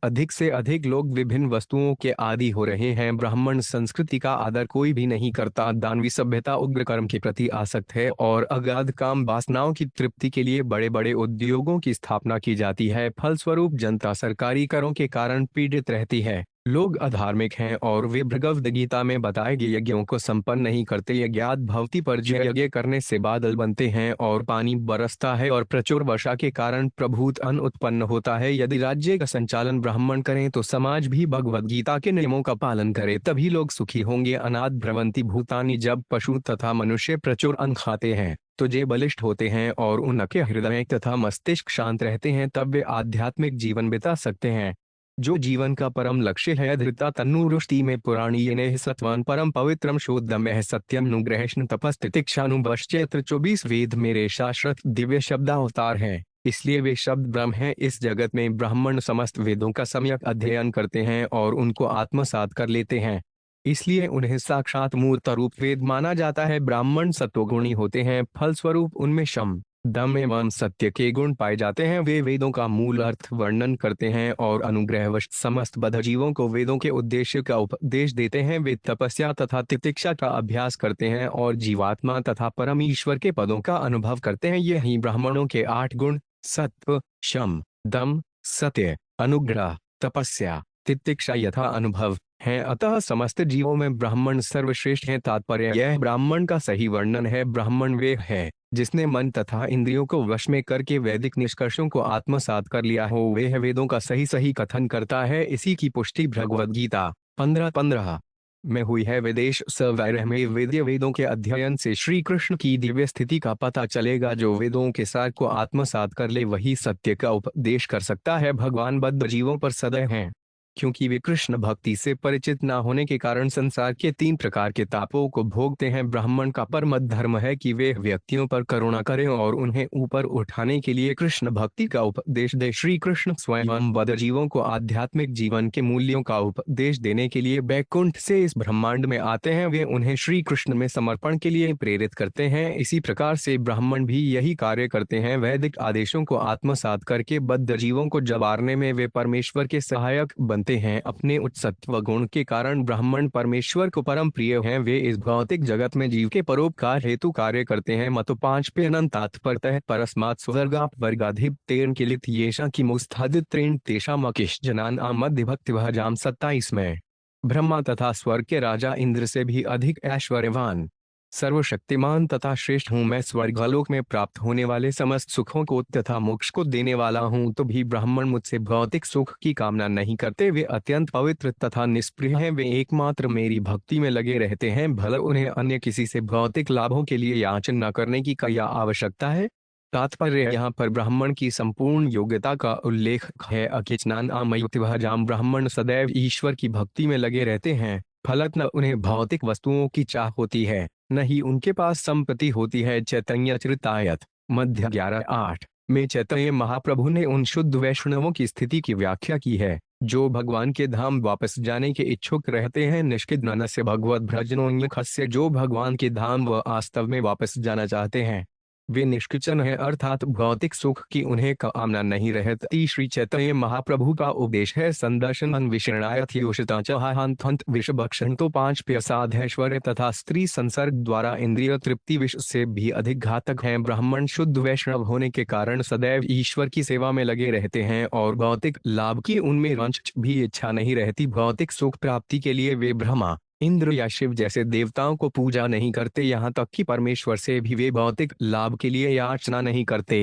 अधिक से अधिक लोग विभिन्न वस्तुओं के आदी हो रहे हैं। ब्राह्मण संस्कृति का आदर कोई भी नहीं करता। दानवी सभ्यता उग्र कर्म के प्रति आसक्त है और अगाध काम वासनाओं की तृप्ति के लिए बड़े बड़े उद्योगों की स्थापना की जाती है। फलस्वरूप जनता सरकारी करों के कारण पीड़ित रहती है। लोग अधार्मिक हैं और वे भगवद गीता में बताए गए यज्ञों को संपन्न नहीं करते। यज्ञात भवति पर यज्ञ करने से बादल बनते हैं और पानी बरसता है और प्रचुर वर्षा के कारण प्रभूत अन्न उत्पन्न होता है। यदि राज्य का संचालन ब्राह्मण करें तो समाज भी भगवद गीता के नियमों का पालन करे, तभी लोग सुखी होंगे। अनाद भ्रवंती भूतानि, जब पशु तथा मनुष्य प्रचुर अन्न खाते हैं तो जे बलिष्ठ होते हैं और उनके हृदय तथा मस्तिष्क शांत रहते हैं, तब वे आध्यात्मिक जीवन बिता सकते हैं। जो जीवन का परम लक्ष्य है, धृता तन्नुरुष्टि में पुराणी ये सत्वन परम पवित्रम शोधम सत्यम नुग्रहण तपस्तितिक्षानुश्चैत्र 24 वेद मेरे शाश्वत दिव्य शब्दावतार हैं। इसलिए वे शब्द ब्रह्म हैं। इस जगत में ब्राह्मण समस्त वेदों का सम्यक अध्ययन करते हैं और उनको आत्मसात कर लेते हैं, इसलिए उन्हें साक्षात मूर्त रूप वेद माना जाता है। ब्राह्मण सत्वगुणी होते हैं, फलस्वरूप उनमें शम, दम एवं सत्य के गुण पाए जाते हैं। वे वेदों का मूल अर्थ वर्णन करते हैं और अनुग्रहवश समस्त बद्ध जीवों को वेदों के उद्देश्य का उपदेश देते हैं। वे तपस्या तथा तितिक्षा का अभ्यास करते हैं और जीवात्मा तथा परम ईश्वर के पदों का अनुभव करते हैं। यही ब्राह्मणों के 8 गुण सत्व, शम, दम, सत्य, अनुग्रह, तपस्या, तितिक्षा यथा अनुभव हैं। अतः समस्त जीवों में ब्राह्मण सर्वश्रेष्ठ हैं। तात्पर्य, यह ब्राह्मण का सही वर्णन है। ब्राह्मण वे है जिसने मन तथा इंद्रियों को वश में करके वैदिक निष्कर्षों को आत्मसात कर लिया हो। वह वेदों का सही सही कथन करता है। इसी की पुष्टि भगवद गीता 15:15 में हुई है विदेश सवैरह में वेद्य वेदों के अध्ययन से श्री कृष्ण की दिव्य स्थिति का पता चलेगा। जो वेदों के सार को आत्मसात कर ले वही सत्य का उपदेश कर सकता है। भगवान बद्ध जीवों पर सदैव हैं, क्योंकि वे कृष्ण भक्ति से परिचित न होने के कारण संसार के 3 प्रकार के तापों को भोगते हैं। ब्राह्मण का परम धर्म है कि वे व्यक्तियों पर करुणा करें और उन्हें ऊपर उठाने के लिए कृष्ण भक्ति का उपदेश दे। श्री कृष्ण स्वयं बद्ध जीवों को आध्यात्मिक जीवन के मूल्यों का उपदेश देने के लिए बैकुंठ से इस ब्रह्मांड में आते हैं। वे उन्हें श्री कृष्ण में समर्पण के लिए प्रेरित करते हैं। इसी प्रकार से ब्राह्मण भी यही कार्य करते हैं। वैदिक आदेशों को आत्मसात करके बद्ध जीवों को जबारने में वे परमेश्वर के सहायक बनते हैं। अपने उच्च सत्व गुण के कारण ब्राह्मण परमेश्वर को परम प्रिय हैं। वे इस भौतिक जगत में जीव के परोपकार हेतु कार्य करते हैं। मत 5 पे अनंत तात्पर्य परस्मात् स्वर्गाप वर्गाधिप तेन किलित येषा की मुस्थादित्रेण तेषाम अकिश जनान मध्य भक्ति भजाम 27 में ब्रह्मा तथा स्वर्ग के राजा इंद्र से भी अधिक ऐश्वर्यवान सर्वशक्तिमान तथा श्रेष्ठ हूँ। मैं स्वर्गलोक में प्राप्त होने वाले समस्त सुखों को तथा मोक्ष को देने वाला हूँ। तो भी ब्राह्मण मुझसे भौतिक सुख की कामना नहीं करते। वे अत्यंत पवित्र तथा निष्प्रिय हैं। वे एकमात्र मेरी भक्ति में लगे रहते हैं। भले उन्हें अन्य किसी से भौतिक लाभों के लिए याचना न करने की क्या आवश्यकता है। तात्पर्य यहाँ पर ब्राह्मण की संपूर्ण योग्यता का उल्लेख है। अकिचनान आमयुतिभजाम ब्राह्मण सदैव ईश्वर की भक्ति में लगे रहते हैं। फलत न उन्हें भौतिक वस्तुओं की चाह होती है, न ही उनके पास संपत्ति होती है। चैतन्य चरितायत मध्य 11:8 में चैतन्य महाप्रभु ने उन शुद्ध वैष्णवों की स्थिति की व्याख्या की है जो भगवान के धाम वापस जाने के इच्छुक रहते हैं। निष्किद्न से भगवत भ्रजनोन्मुखस्य जो भगवान के धाम व वास्तव में वापस जाना चाहते हैं वे निष्किचन है, अर्थात भौतिक सुख की उन्हें कामना नहीं रहती। श्री चैतन्य महाप्रभु का उपदेश है संदर्शन विषणायथ योषिता चहांत विषभक्षण तो 5 प्यसाधैश्वर्य तथा स्त्री संसर्ग द्वारा इंद्रिय तृप्ति विष से भी अधिक घातक हैं। ब्राह्मण शुद्ध वैष्णव होने के कारण सदैव ईश्वर की सेवा में लगे रहते हैं और भौतिक लाभ की उनमें रंच भी इच्छा नहीं रहती। भौतिक सुख प्राप्ति के लिए वे ब्रह्मा इंद्र या शिव जैसे देवताओं को पूजा नहीं करते। यहाँ तक कि परमेश्वर से भी वे भौतिक लाभ के लिए याचना नहीं करते।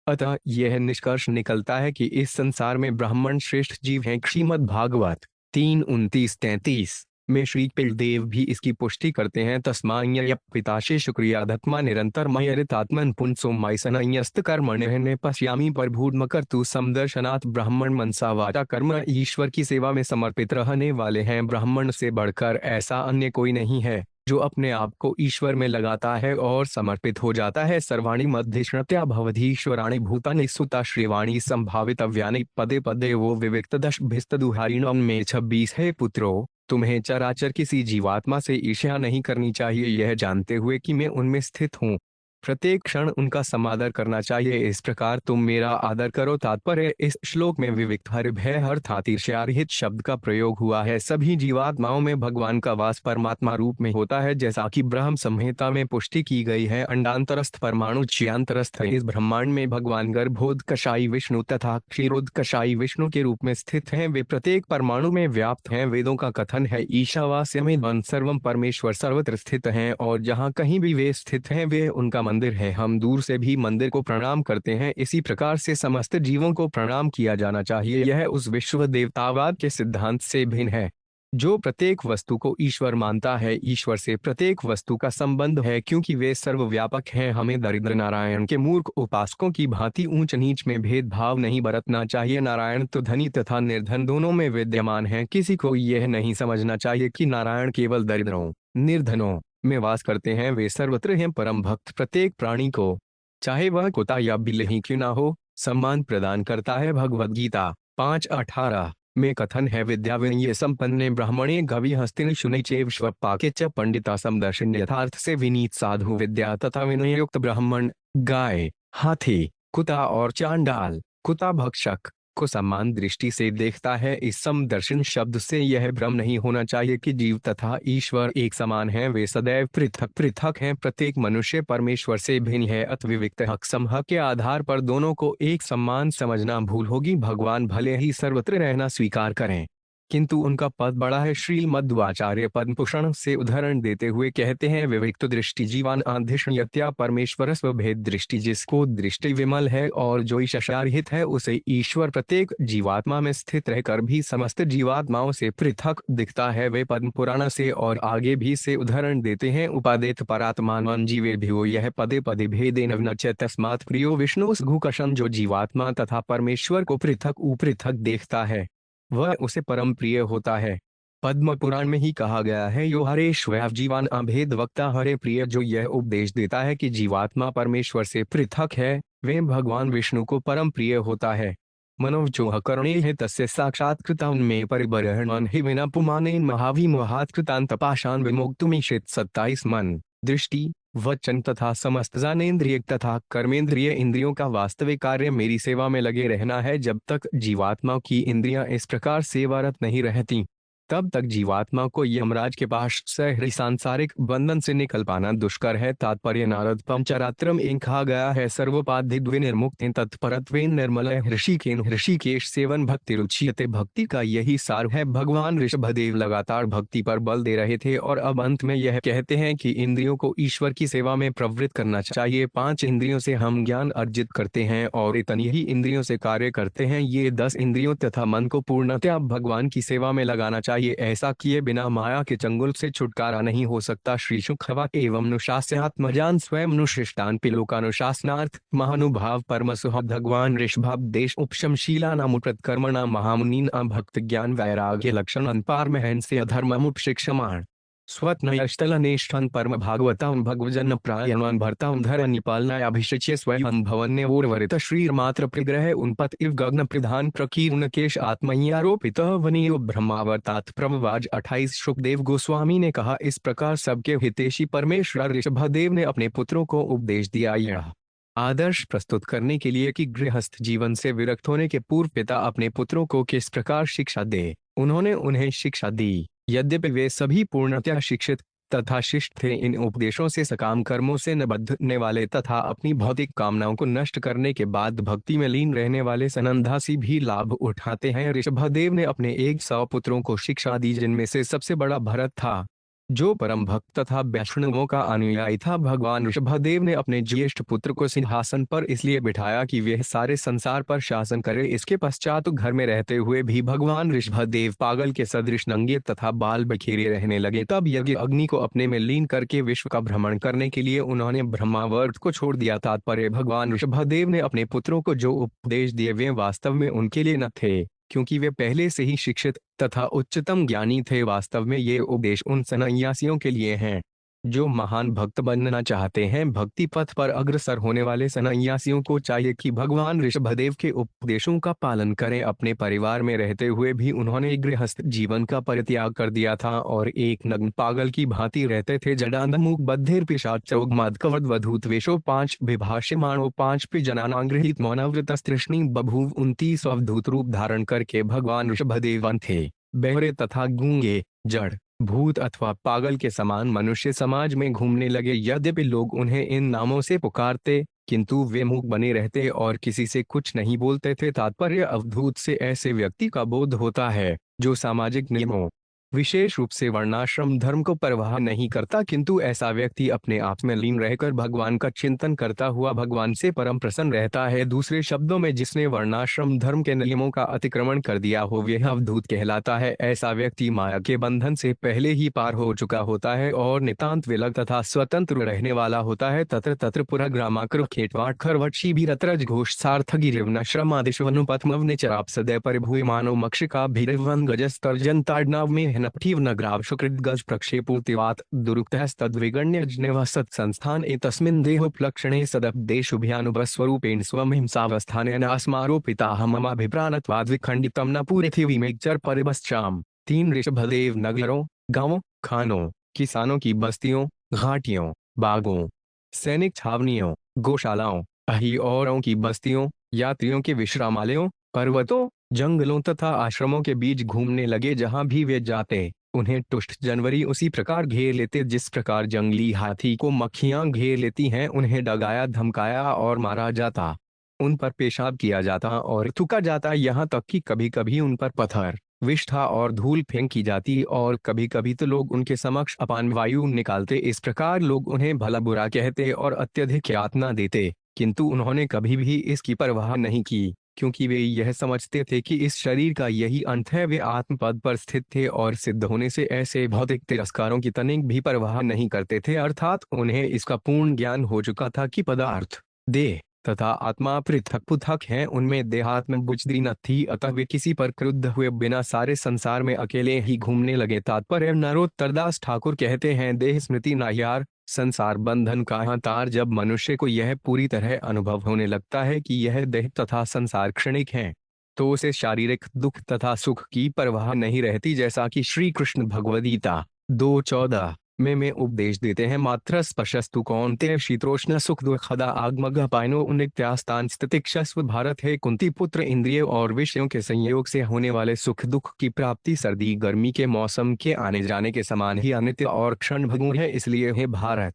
अतः यह निष्कर्ष निकलता है कि इस संसार में ब्राह्मण श्रेष्ठ जीव हैं। श्रीमद् भागवत 3:29-33 में श्री पिलदेव भी इसकी पुष्टि करते हैं। तस्माय पिताशे शुक्रिया धत्मा निरंतर मयरितात्मन पुंसो माइसनयस्त कर्मण्य पश्यामी प्रभूर्मकर तु समदर्शनात् ब्राह्मण मनसा वाचा कर्म ईश्वर की सेवा में समर्पित रहने वाले हैं। ब्राह्मण से बढ़कर ऐसा अन्य कोई नहीं है जो अपने आप को ईश्वर में लगाता है और समर्पित हो जाता है। सर्वाणी मध्यश्रत्या भवधीश्वराणि भूतानि सुता श्रीवाणी संभावितव्यानि पदे पदे वो विविक्त दशभिस्तदुहारिणम में 26 है। पुत्रो तुम्हें चराचर किसी जीवात्मा से ईर्ष्या नहीं करनी चाहिए, यह जानते हुए कि मैं उनमें स्थित हूँ। प्रत्येक क्षण उनका समादर करना चाहिए, इस प्रकार तुम मेरा आदर करो। तात्पर्य इस श्लोक में विविक्त भय अर्थात ईर्ष्यारहित शब्द का प्रयोग हुआ है। सभी जीवात्माओं में भगवान का वास परमात्मा रूप में होता है, जैसा कि ब्रह्म संहिता में पुष्टि की गई है। अंडांतरस्थ परमाणु क्षीयांतरस्थ इस ब्रह्मांड में भगवान गर्भोदकशायी विष्णु तथा क्षीरोदकशायी विष्णु के रूप में स्थित हैं। वे प्रत्येक परमाणु में व्याप्त हैं। वेदों का कथन है ईशावास्य में वन सर्वम परमेश्वर सर्वत्र स्थित हैं और जहाँ कहीं भी वे स्थित हैं वे उनका मंदिर है। हम दूर से भी मंदिर को प्रणाम करते हैं। इसी प्रकार से समस्त जीवों को प्रणाम किया जाना चाहिए। यह उस विश्व देवतावाद के सिद्धांत से भिन्न है जो प्रत्येक वस्तु को ईश्वर मानता है। ईश्वर से प्रत्येक वस्तु का संबंध है क्योंकि वे सर्वव्यापक हैं। हमें दरिद्र नारायण के मूर्ख उपासकों की भांति ऊंच नीच में भेदभाव नहीं बरतना चाहिए। नारायण तो धनी तथा निर्धन दोनों में विद्यमान है। किसी को यह नहीं समझना चाहिए कि नारायण केवल दरिद्रों निर्धनों में वास करते हैं। वे सर्वत्र हैं। परम भक्त प्रत्येक प्राणी को, चाहे वह कुत्ता या बिल्ली ही क्यों ना हो, सम्मान प्रदान करता है। भगवद गीता 5:18 में कथन है विद्या विनय संपन्ने ब्राह्मणे गवि हस्तिन शुनि चेवश्वपाके च पंडिता समदर्शन यथार्थ से विनीत साधु विद्या तथा विनयुक्त ब्राह्मण गाय, हाथी, कुत्ता और चांडाल कुत्ता भक्षक को समान दृष्टि से देखता है। इस समदर्शन शब्द से यह भ्रम नहीं होना चाहिए कि जीव तथा ईश्वर एक समान हैं। वे सदैव पृथक पृथक हैं। प्रत्येक मनुष्य परमेश्वर से भिन्न है। अत विविक्त हक समहक के आधार पर दोनों को एक समान समझना भूल होगी। भगवान भले ही सर्वत्र रहना स्वीकार करें, किंतु उनका पद बड़ा है। श्री मध्वाचार्य पद्मभूषण से उदाहरण देते हुए कहते हैं, विविक्त दृष्टि जीवान आधिष्ण्यत्या परमेश्वर स्वभेद दृष्टि, जिसको दृष्टि विमल है और जो ईशारहित है उसे ईश्वर प्रत्येक जीवात्मा में स्थित रहकर भी समस्त जीवात्माओं से पृथक दिखता है। वे पद्म पुराण से और आगे भी से उदाहरण देते हैं, उपादेत परात्मान जीवे भ्यो यह पदे पदे भेदे नच तस्मात् प्रियो विष्णु घुकशन, जो जीवात्मा तथा परमेश्वर को पृथक देखता है वह उसे परम प्रिय होता है। पद्म पुराण में ही कहा गया है, यो हरेश्वैव जीवान अभेद वक्ता हरे प्रिय, जो यह उपदेश देता है कि जीवात्मा परमेश्वर से पृथक है वे भगवान विष्णु को परम प्रिय होता है। मनोवचोह करणे है तस्य साक्षात्कृता उनमें परिबर्हण ही विना पुमानेन महाविमोहात्कृतान तपाशान विमुक्तुमीशित 27 मन, दृष्टि, वचन तथा समस्त ज्ञानेन्द्रिय तथा कर्मेंद्रिय इंद्रियों का वास्तविक कार्य मेरी सेवा में लगे रहना है। जब तक जीवात्मा की इंद्रियां इस प्रकार सेवारत नहीं रहती तब तक जीवात्मा को यमराज के पास सहरी सांसारिक बंधन से निकल पाना दुष्कर है। तात्पर्य नारद पंचरात्रम एक कहा गया है, सर्वोपाधि निर्मुक्त तत्परत्वेन निर्मल ऋषिकेश सेवन भक्ति रुचियते, भक्ति का यही सार है। भगवान ऋषभदेव लगातार भक्ति पर बल दे रहे थे और अब अंत में यह कहते हैं कि इंद्रियों को ईश्वर की सेवा में प्रवृत्त करना चाहिए। 5 इंद्रियों से हम ज्ञान अर्जित करते हैं और इतनी ही इंद्रियों से कार्य करते हैं। ये 10 इंद्रियों तथा मन को पूर्णतया भगवान की सेवा में लगाना चाहिए। ऐसा किए बिना माया के चंगुल से छुटकारा नहीं हो सकता। श्री शुखवा एवं नुशास्यात्मजान स्वयं नुशिष्टान पिलोकानुशासनार्थ महानुभाव परमसुह भगवान ऋषभाब देश उपशमशीला नामुप्रत कर्मणा महामुनीन भक्त ज्ञान वैराग्य लक्षण अनपार महन से अधर्म उपशिक्षमाण स्वत्नयष्टलनेष्ठन परम भागवतां भगवजन प्रायणान भर्तां धर निपालनाय अभिषिच्य स्वयं भवन्य उर्वरित श्रीर मात्र प्रग्रह उनपत इव गगन प्रधान प्रकीर्ण केश आत्मय्यारोपित वनीय ब्रह्मावर्तात प्रभवाज 28। शुकदेव गोस्वामी ने कहा, इस प्रकार सबके हितैषी परमेश्वर ऋषभदेव ने अपने पुत्रों को उपदेश दिया। यह आदर्श प्रस्तुत करने के लिए कि गृहस्थ जीवन से विरक्त होने के पूर्व पिता अपने पुत्रों को किस प्रकार शिक्षा दे। उन्होंने उन्हें शिक्षा दी। यद्यपि वे सभी पूर्णतया शिक्षित तथा शिष्ट थे, इन उपदेशों से सकाम कर्मों से न बंधने वाले तथा अपनी भौतिक कामनाओं को नष्ट करने के बाद भक्ति में लीन रहने वाले सनंदासी भी लाभ उठाते हैं। ऋषभदेव ने अपने 100 पुत्रों को शिक्षा दी, जिनमें से सबसे बड़ा भरत था जो परम भक्त तथा वैष्णवों का अनुयायी था। भगवान ऋषभदेव ने अपने ज्येष्ठ पुत्र को सिंहासन पर इसलिए बिठाया कि वह सारे संसार पर शासन करे। इसके पश्चात घर में रहते हुए भी भगवान ऋषभदेव पागल के सदृश नंगे तथा बाल बखेरे रहने लगे। तब यज्ञ अग्नि को अपने में लीन करके विश्व का भ्रमण करने के लिए उन्होंने ब्रह्मावर्त को छोड़ दिया। तात्पर्य, भगवान ऋषभदेव ने अपने पुत्रों को जो उपदेश दिए वे वास्तव में उनके लिए न थे, क्योंकि वे पहले से ही शिक्षित तथा उच्चतम ज्ञानी थे। वास्तव में ये उपदेश उन सन्यासियों के लिए हैं जो महान भक्त बनना चाहते हैं। भक्ति पथ पर अग्रसर होने वाले सन्यासियों को चाहिए कि भगवान ऋषभदेव के उपदेशों का पालन करें। अपने परिवार में रहते हुए भी उन्होंने गृहस्थ जीवन का परित्याग कर दिया था और एक नग्न पागल की भांति रहते थे। जडांधमुख बधिर पिशाचौग्मादकवधूत वेशो 5 विभाषमाणो 5 पे जनानांगृहित मौनव्रत तृष्णी बभूव 29 अवधूत रूप धारण करके भगवान ऋषभदेव थे। बहरे तथा गूंगे, जड़, भूत अथवा पागल के समान मनुष्य समाज में घूमने लगे। यद्यपि लोग उन्हें इन नामों से पुकारते किंतु वे मूक बने रहते और किसी से कुछ नहीं बोलते थे। तात्पर्य, अवधूत से ऐसे व्यक्ति का बोध होता है जो सामाजिक नियमों विशेष रूप से वर्णाश्रम धर्म को परवाह नहीं करता, किंतु ऐसा व्यक्ति अपने आप में लीन रहकर भगवान का चिंतन करता हुआ भगवान से परम प्रसन्न रहता है। दूसरे शब्दों में, जिसने वर्णाश्रम धर्म के नियमों का अतिक्रमण कर दिया हो वह अवधूत कहलाता है। ऐसा व्यक्ति माया के बंधन से पहले ही पार हो चुका होता है और नितांत विलग तथा स्वतंत्र रहने वाला होता है। तत्र तत्र पुरा ग्रामाकृ खेटवाट खरवट शिबिरत्रज घोष सार्थगिरिवन श्रमादिशवनुपथमवने चराप सदैव परिभूयमानो मक्षिका भीरवन गजस्तर्जन ताड़नाव में नपठीव नग्राव शुकृत गज प्रक्षेपूर्तिवात दुरुक्तस्तद्विगण्य जनेव सत्संस्थान एतस्मिन् देहोपलक्षणे सदपदेशुभ्यानुभस्वरूपेण स्वमहिंसावस्थानेन अस्मारोपिताः ममाभिप्राणत्वाद् विखण्डितं न पृथिवीमेकचर परिपश्चाम। 3 ऋषभदेव नगरों, गांवों, खानों, किसानों की बस्तियों, घाटियों, बागों, सैनिक छावनियों, गौशालाओं, अहियोरों की बस्तियों, यात्रियों के विश्रामालयों, पर्वतों, जंगलों तथा आश्रमों के बीच घूमने लगे। जहां भी वे जाते उन्हें टुष्ट जानवरी उसी प्रकार घेर लेते जिस प्रकार जंगली हाथी को मक्खियां घेर लेती हैं। उन्हें डगाया, धमकाया और मारा जाता, उन पर पेशाब किया जाता और थूका जाता, यहाँ तक कि कभी कभी उन पर पत्थर विष्ठा और धूल फेंकी जाती और कभी कभी तो लोग उनके समक्ष अपान वायु निकालते। इस प्रकार लोग उन्हें भला बुरा कहते और अत्यधिक यातना देते, किंतु उन्होंने कभी भी इसकी परवाह नहीं की, क्योंकि वे यह समझते थे कि इस शरीर का यही अंत है। वे आत्मपद पर स्थित थे और सिद्ध होने से ऐसे भौतिक तिरस्कारों की तनिक भी परवाह नहीं करते थे, अर्थात उन्हें इसका पूर्ण ज्ञान हो चुका था कि पदार्थ, देह तथा आत्मा पृथक पृथक हैं, उनमें देहात्म बुझदी न थी, अतः वे किसी पर क्रुद्ध हुए बिना सारे संसार में अकेले ही घूमने लगे। तात्पर्य नरोत्तरदास ठाकुर कहते हैं, देह स्मृति नाहियार, संसार बंधन का तार। जब मनुष्य को यह पूरी तरह अनुभव होने लगता है कि यह देह तथा संसार क्षणिक है, तो उसे शारीरिक दुख तथा सुख की परवाह नहीं रहती, जैसा कि श्री कृष्ण भगवद गीता 2:14 में उपदेश देते हैं। मात्र स्पर्शस्तु कौन्तेय शीतोष्ण सुख दुखदा आगमग पायनो नित्यास्तान स्थितिक्षस्व। भारत है कुंती पुत्र, इंद्रिय और विषयों के संयोग से होने वाले सुख दुख की प्राप्ति सर्दी गर्मी के मौसम के आने जाने के समान ही अनित्य और क्षणभंगुर है। इसलिए हे भारत,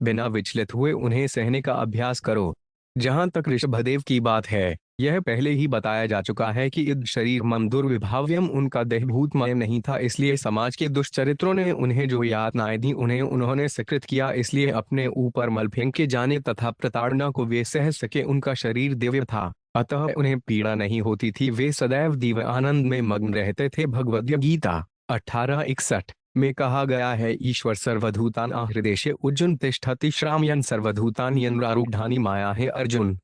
बिना विचलित हुए उन्हें सहने का अभ्यास करो। जहां तक ऋषभदेव की बात है, यह पहले ही बताया जा चुका है कि इद शरीर मम दुर्विभाव्यम, उनका देह भूतमय नहीं था, इसलिए समाज के दुष्चरित्रों ने उन्हें जो यातनाएं दी उन्हें उन्होंने स्वीकृत किया, इसलिए अपने ऊपर मल फेंके जाने तथा प्रताड़ना को वे सह सके। उनका शरीर दिव्य था, अतः उन्हें पीड़ा नहीं होती थी, वे सदैव दिव्य आनंद में मग्न रहते थे। भगवद गीता 18:61 में कहा गया है, ईश्वर सर्वभूतान हृदय उज्जुन तिष्ठति श्रामयन सर्वभूतान यंत्रारूढ़ानि माया है। अर्जुन,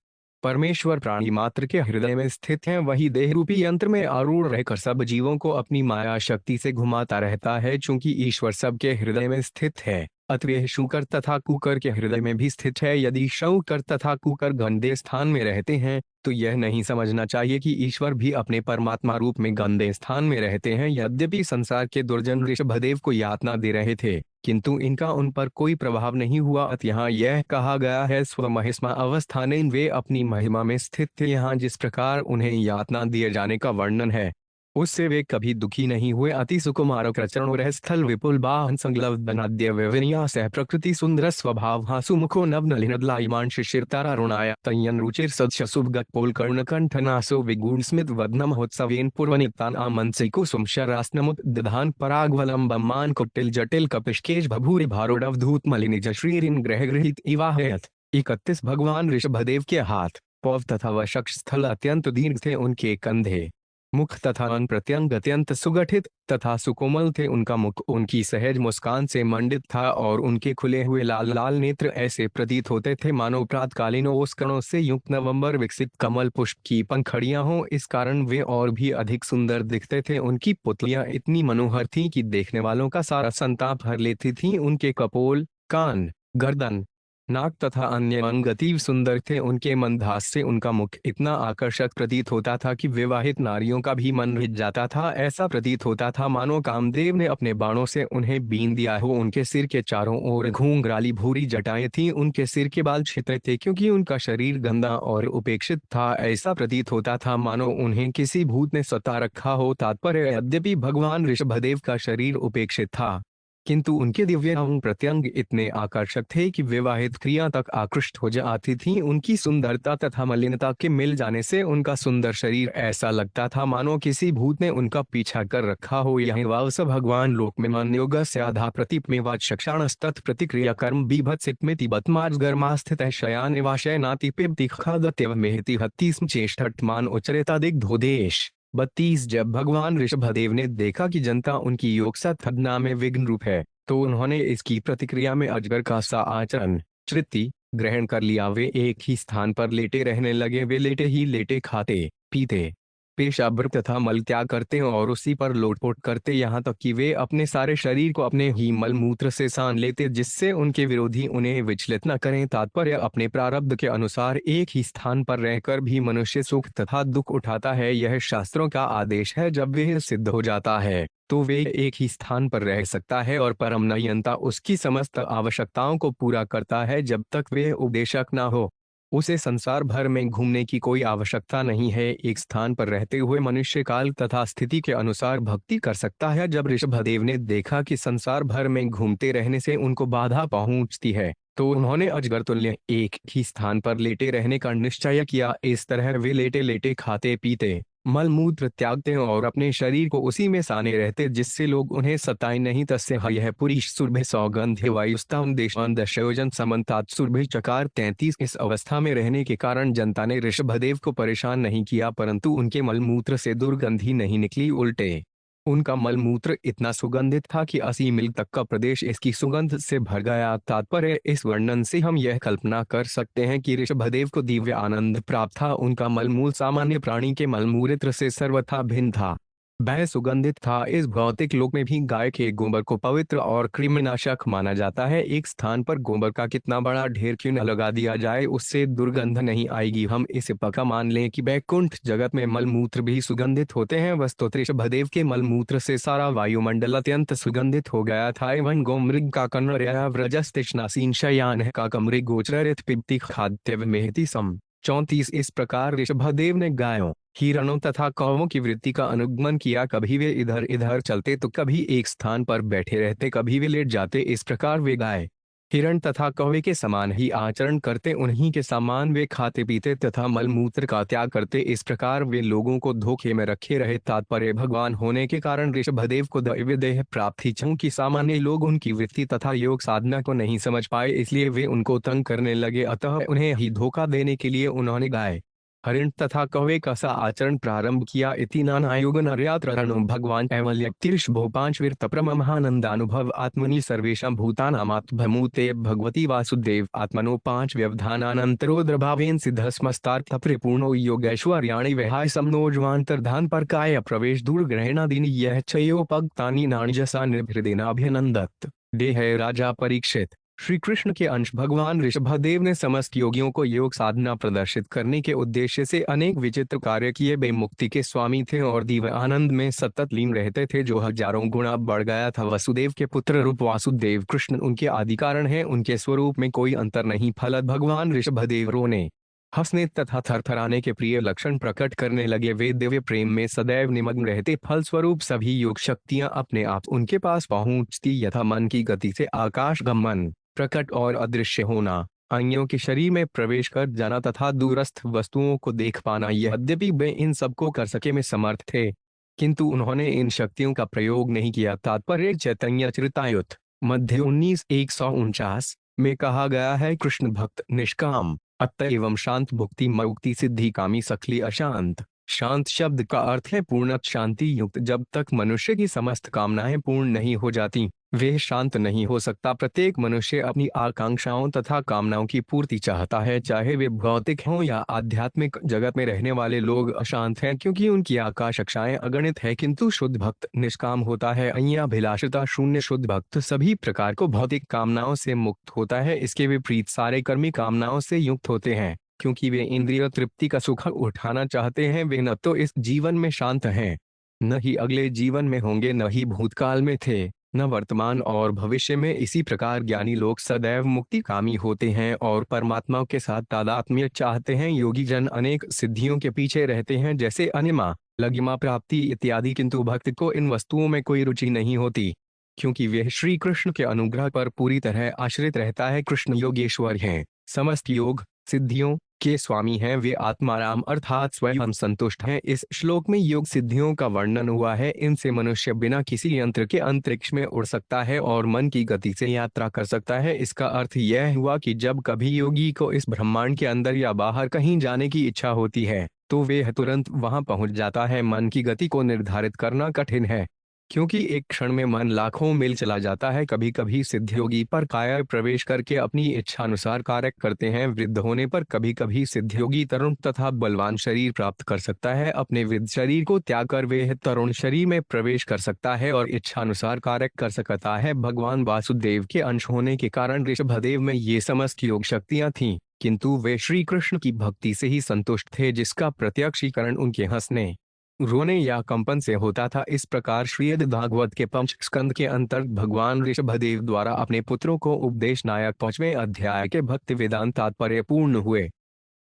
परमेश्वर प्राणी मात्र के हृदय में स्थित है, वही देह रूपी यंत्र में आरूढ़ रहकर सब जीवों को अपनी माया शक्ति से घुमाता रहता है। चूंकि ईश्वर सबके हृदय में स्थित है, अतः शूकर तथा कुकर के हृदय में भी स्थित है। यदि शूकर तथा कुकर गंदे स्थान में रहते हैं, तो यह नहीं समझना चाहिए कि ईश्वर भी अपने परमात्मा रूप में गंदे स्थान में रहते हैं। यद्यपि संसार के दुर्जन ऋषभदेव को यातना दे रहे थे, किंतु इनका उन पर कोई प्रभाव नहीं हुआ। अतः यहाँ यह कहा गया है, स्वमहिमा अवस्थाने, वे अपनी महिमा में स्थित थे। यहाँ जिस प्रकार उन्हें यातना दिए जाने का वर्णन है, उससे वे कभी दुखी नहीं हुए। अति सुकुमार चरणों स्थल विपुल बाहन संगलव धनाद्य विविन्यास प्रकृति सुंदर स्वभाव हासु मुखो नव नलिनदलायमान शिशिर तारुणाय तयन रुचिर सदशुभगत पोल कर्ण कंठ नासो विगूढ़ स्मित वदन महोत्सवेन पूर्वनितान आमंसी कुसुम शरास्नमुत दधान परागवलंबम मान कुटिल जटिल कपिशकेश भभूरि भारोडव धूत मलिनिज श्रीरिन ग्रह गृहित इवाहयत। 31 भगवान ऋषभदेव के हाथ, पौ तथा वक्ष स्थल अत्यंत दीर्घ थे, उनके कंधे, मुख तथा अन्न प्रत्यंग अत्यंत सुगठित तथा सुकोमल थे। उनका मुख उनकी सहज मुस्कान से मंडित था और उनके खुले हुए लाल लाल नेत्र ऐसे प्रतीत होते थे मानो प्रातकालीन ओस्कणों से युक्त नवंबर विकसित कमल पुष्प की पंखड़ियां हों। इस कारण वे और भी अधिक सुंदर दिखते थे। उनकी पुतलियां इतनी मनोहर थीं कि देखने वालों का सारा संताप हर लेती थीं। उनके कपोल, कान, गर्दन, नाक तथा अन्य अंग अतीव सुंदर थे। उनके मंदहास से उनका मुख इतना आकर्षक प्रतीत होता था कि विवाहित नारियों का भी मन रिझ जाता था। ऐसा प्रतीत होता था मानो कामदेव ने अपने बाणों से उन्हें बीन दिया हो। उनके सिर के चारों ओर घूंघराली भूरी जटाएं थीं। उनके सिर के बाल छितरे थे, क्योंकि उनका शरीर गंदा और उपेक्षित था। ऐसा प्रतीत होता था मानो उन्हें किसी भूत ने सता रखा हो। तात्पर्य, यद्यपि भगवान ऋषभदेव का शरीर उपेक्षित था, किंतु उनके दिव्य अंग प्रत्यंग इतने आकर्षक थे कि विवाहित क्रिया तक आकृष्ट हो जाती थीं। उनकी सुंदरता तथा मलिनता के मिल जाने से उनका सुंदर शरीर ऐसा लगता था मानो किसी भूत ने उनका पीछा कर रखा हो। यह वावस भगवान लोक में मन योग से आधा प्रतिपमेवाद शक्षाणस्तत् प्रतिक्रिया कर्म बीभत्सितमिति बतमाज गर्मास्थित शयान निवाशय नाति पिबति खादत्यव मेहति हत्तीस्म चेष्टट मान उचरेता दिग्धोदेश। 32 जब भगवान ऋषभदेव ने देखा कि जनता उनकी योग साधना में विघ्न रूप है, तो उन्होंने इसकी प्रतिक्रिया में अजगर का सा आचरण चरित्र ग्रहण कर लिया। वे एक ही स्थान पर लेटे रहने लगे। वे लेटे ही लेटे खाते, पीते, पेशाब तथा मल त्याग करते और उसी पर लोटपोट करते, यहाँ तक कि वे अपने सारे शरीर को अपने ही मल मूत्र से सान लेते, जिससे उनके विरोधी उन्हें विचलित न करें। तात्पर्य, अपने प्रारब्ध के अनुसार एक ही स्थान पर रहकर भी मनुष्य सुख तथा दुख उठाता है। यह शास्त्रों का आदेश है। जब वह सिद्ध हो जाता है, तो वे एक ही स्थान पर रह सकता है और परम नियंता उसकी समस्त आवश्यकताओं को पूरा करता है। जब तक वे उपदेशक न हो, उसे संसार भर में घूमने की कोई आवश्यकता नहीं है। एक स्थान पर रहते हुए मनुष्य काल तथा स्थिति के अनुसार भक्ति कर सकता है। जब ऋषभदेव ने देखा कि संसार भर में घूमते रहने से उनको बाधा पहुंचती है, तो उन्होंने अजगर तुल्य एक ही स्थान पर लेटे रहने का निश्चय किया। इस तरह वे लेटे लेटे खाते, पीते, मलमूत्र त्यागते और अपने शरीर को उसी में साने रहते जिससे लोग उन्हें सताएं नहीं। तस्य यह पुरीश सुरभि सौगंध्य वायुस्ताम देशान दशयोजन समन्तात सुरभि चकार 33। इस अवस्था में रहने के कारण जनता ने ऋषभदेव को परेशान नहीं किया, परंतु उनके मलमूत्र से दुर्गंधी नहीं निकली, उल्टे उनका मलमूत्र इतना सुगंधित था कि 80 मील तक का प्रदेश इसकी सुगंध से भर गया। तात्पर्य इस वर्णन से हम यह कल्पना कर सकते हैं कि ऋषभदेव को दिव्य आनंद प्राप्त था। उनका मलमूल सामान्य प्राणी के मलमूत्र से सर्वथा भिन्न था, वह सुगंधित था। इस भौतिक लोक में भी गाय के गोबर को पवित्र और कृमिनाशक माना जाता है। एक स्थान पर गोबर का कितना बड़ा ढेर क्यों न लगा दिया जाए, उससे दुर्गंध नहीं आएगी। हम इसे पक्का मान लें कि वैकुंठ जगत में मलमूत्र भी सुगंधित होते हैं। वस्तुतः ऋषभदेव के मलमूत्र से सारा वायुमंडल अत्यंत सुगंधित हो गया था। एवं गोमृग का कन्या व्रजस्तिष्णासीन शयान का कमृग गोचरित पिप्ति खाद्य मेहती सम 34। इस प्रकार ऋषभदेव ने गायों, हिरणों तथा कौवों की वृत्ति का अनुगमन किया। कभी वे इधर इधर चलते तो कभी एक स्थान पर बैठे रहते, कभी वे लेट जाते। इस प्रकार वे गाय, हिरण तथा कौवे के समान ही आचरण करते, उन्हीं के समान वे खाते पीते तथा मलमूत्र का त्याग करते। इस प्रकार वे लोगों को धोखे में रखे रहे। तात्पर्य भगवान होने के कारण ऋषभदेव को दैव्य देह प्राप्त थी, क्योंकि सामान्य लोग उनकी वृत्ति तथा योग साधना को नहीं समझ पाए, इसलिए वे उनको तंग करने लगे। अतः उन्हें ही धोखा देने के लिए उन्होंने गाय, हरिण तथा कौवे का सा आचरण प्रारंभ किया। इति नानायुग नर्यात्रणो भगवान ऐवल्यक्तिर्षभो 5 वीरतप्रम महानंदानुभव आत्मनि सर्वेषां भूतानामात्मभूते भगवती वासुदेव आत्मनो 5 व्यवधानानंतरोद्रभावेन सिद्धस्मस्तार्थ परिपूर्णो योगैश्वर्याणि विहाय समनोज्वांतर्धान पर काय प्रवेश दूरग्रहणादीनि यह चयोपगतानि नाणिजसा निर्भृदेनाभिनंदत। देह राजा परीक्षित। श्री कृष्ण के अंश भगवान ऋषभदेव ने समस्त योगियों को योग साधना प्रदर्शित करने के उद्देश्य से अनेक विचित्र कार्य किए। वे मुक्ति के स्वामी थे और दिव्य आनंद में सतत लीन रहते थे, जो हजारों गुना बढ़ गया था। वसुदेव के पुत्र रूप वासुदेव कृष्ण उनके आदि कारण हैं, उनके स्वरूप में कोई अंतर नहीं। फलत भगवान ऋषभदेव रोने, हंसने तथा थरथराने के प्रिय लक्षण प्रकट करने लगे। वे दिव्य प्रेम में सदैव निमग्न रहते। फलस्वरूप सभी योग शक्तियां अपने आप उनके पास पहुंचती, यथा मन की गति से आकाश गमन, प्रकट और अदृश्य होना, अन्यों के शरीर में प्रवेश कर जाना तथा दूरस्थ वस्तुओं को देख पाना। यद्यपि वे इन सबको कर सके में समर्थ थे, किंतु उन्होंने इन शक्तियों का प्रयोग नहीं किया। तात्पर्य चैतन्य चरितायुत मध्य 19:149 में कहा गया है, कृष्ण भक्त निष्काम अतएव शांत भुक्ति मुक्ति सिद्धि कामी सखली अशांत। शांत शब्द का अर्थ है पूर्ण शांति युक्त। जब तक मनुष्य की समस्त कामनाएं पूर्ण नहीं हो जाती, वे शांत नहीं हो सकता। प्रत्येक मनुष्य अपनी आकांक्षाओं तथा कामनाओं की पूर्ति चाहता है, चाहे वे भौतिक हों या आध्यात्मिक। जगत में रहने वाले लोग अशांत हैं क्योंकि उनकी आकांक्षाएं अगणित है, किंतु शुद्ध भक्त निष्काम होता है। अभिलाषिता शून्य शुद्ध भक्त सभी प्रकार को भौतिक कामनाओं से मुक्त होता है। इसके विपरीत सारे कर्मी कामनाओं से युक्त होते हैं, क्योंकि वे इंद्रिय तृप्ति का सुख उठाना चाहते हैं। वे न तो इस जीवन में शांत हैं, न ही अगले जीवन में होंगे, न ही भूतकाल में थे, न वर्तमान और भविष्य में। इसी प्रकार ज्ञानी लोग सदैव मुक्ति कामी होते हैं और परमात्मा के साथ तादात्म्य चाहते हैं। योगी जन अनेक सिद्धियों के पीछे रहते हैं, जैसे अनिमा, लगिमा प्राप्ति इत्यादि, किंतु भक्त को इन वस्तुओं में कोई रुचि नहीं होती, क्योंकि वह श्री कृष्ण के अनुग्रह पर पूरी तरह आश्रित रहता है। कृष्ण योगेश्वर हैं, समस्त योग सिद्धियों के स्वामी हैं, वे आत्माराम अर्थात स्वयं संतुष्ट हैं। इस श्लोक में योग सिद्धियों का वर्णन हुआ है। इनसे मनुष्य बिना किसी यंत्र के अंतरिक्ष में उड़ सकता है और मन की गति से यात्रा कर सकता है। इसका अर्थ यह हुआ कि जब कभी योगी को इस ब्रह्मांड के अंदर या बाहर कहीं जाने की इच्छा होती है, तो वे तुरंत वहां पहुंच जाता है। मन की गति को निर्धारित करना कठिन है, क्योंकि एक क्षण में मन लाखों मील चला जाता है। कभी कभी सिद्धयोगी पर काया प्रवेश करके अपनी इच्छानुसार कार्य करते हैं। वृद्ध होने पर कभी कभी सिद्धयोगी तरुण तथा बलवान शरीर प्राप्त कर सकता है। अपने वृद्ध शरीर को त्याग कर वे तरुण शरीर में प्रवेश कर सकता है और इच्छानुसार कार्य कर सकता है। भगवान वासुदेव के अंश होने के कारण ऋषभदेव में ये समस्त योग शक्तियां थीं, किंतु वे श्री कृष्ण की भक्ति से ही संतुष्ट थे, जिसका प्रत्यक्षीकरण उनके हंसने, रोने या कंपन से होता था। इस प्रकार श्रीमद् भागवत के 5 स्कंद के अंतर्गत भगवान ऋषभदेव द्वारा अपने पुत्रों को उपदेश नायक 5वें अध्याय के भक्ति वेदांत तात्पर्य पूर्ण हुए।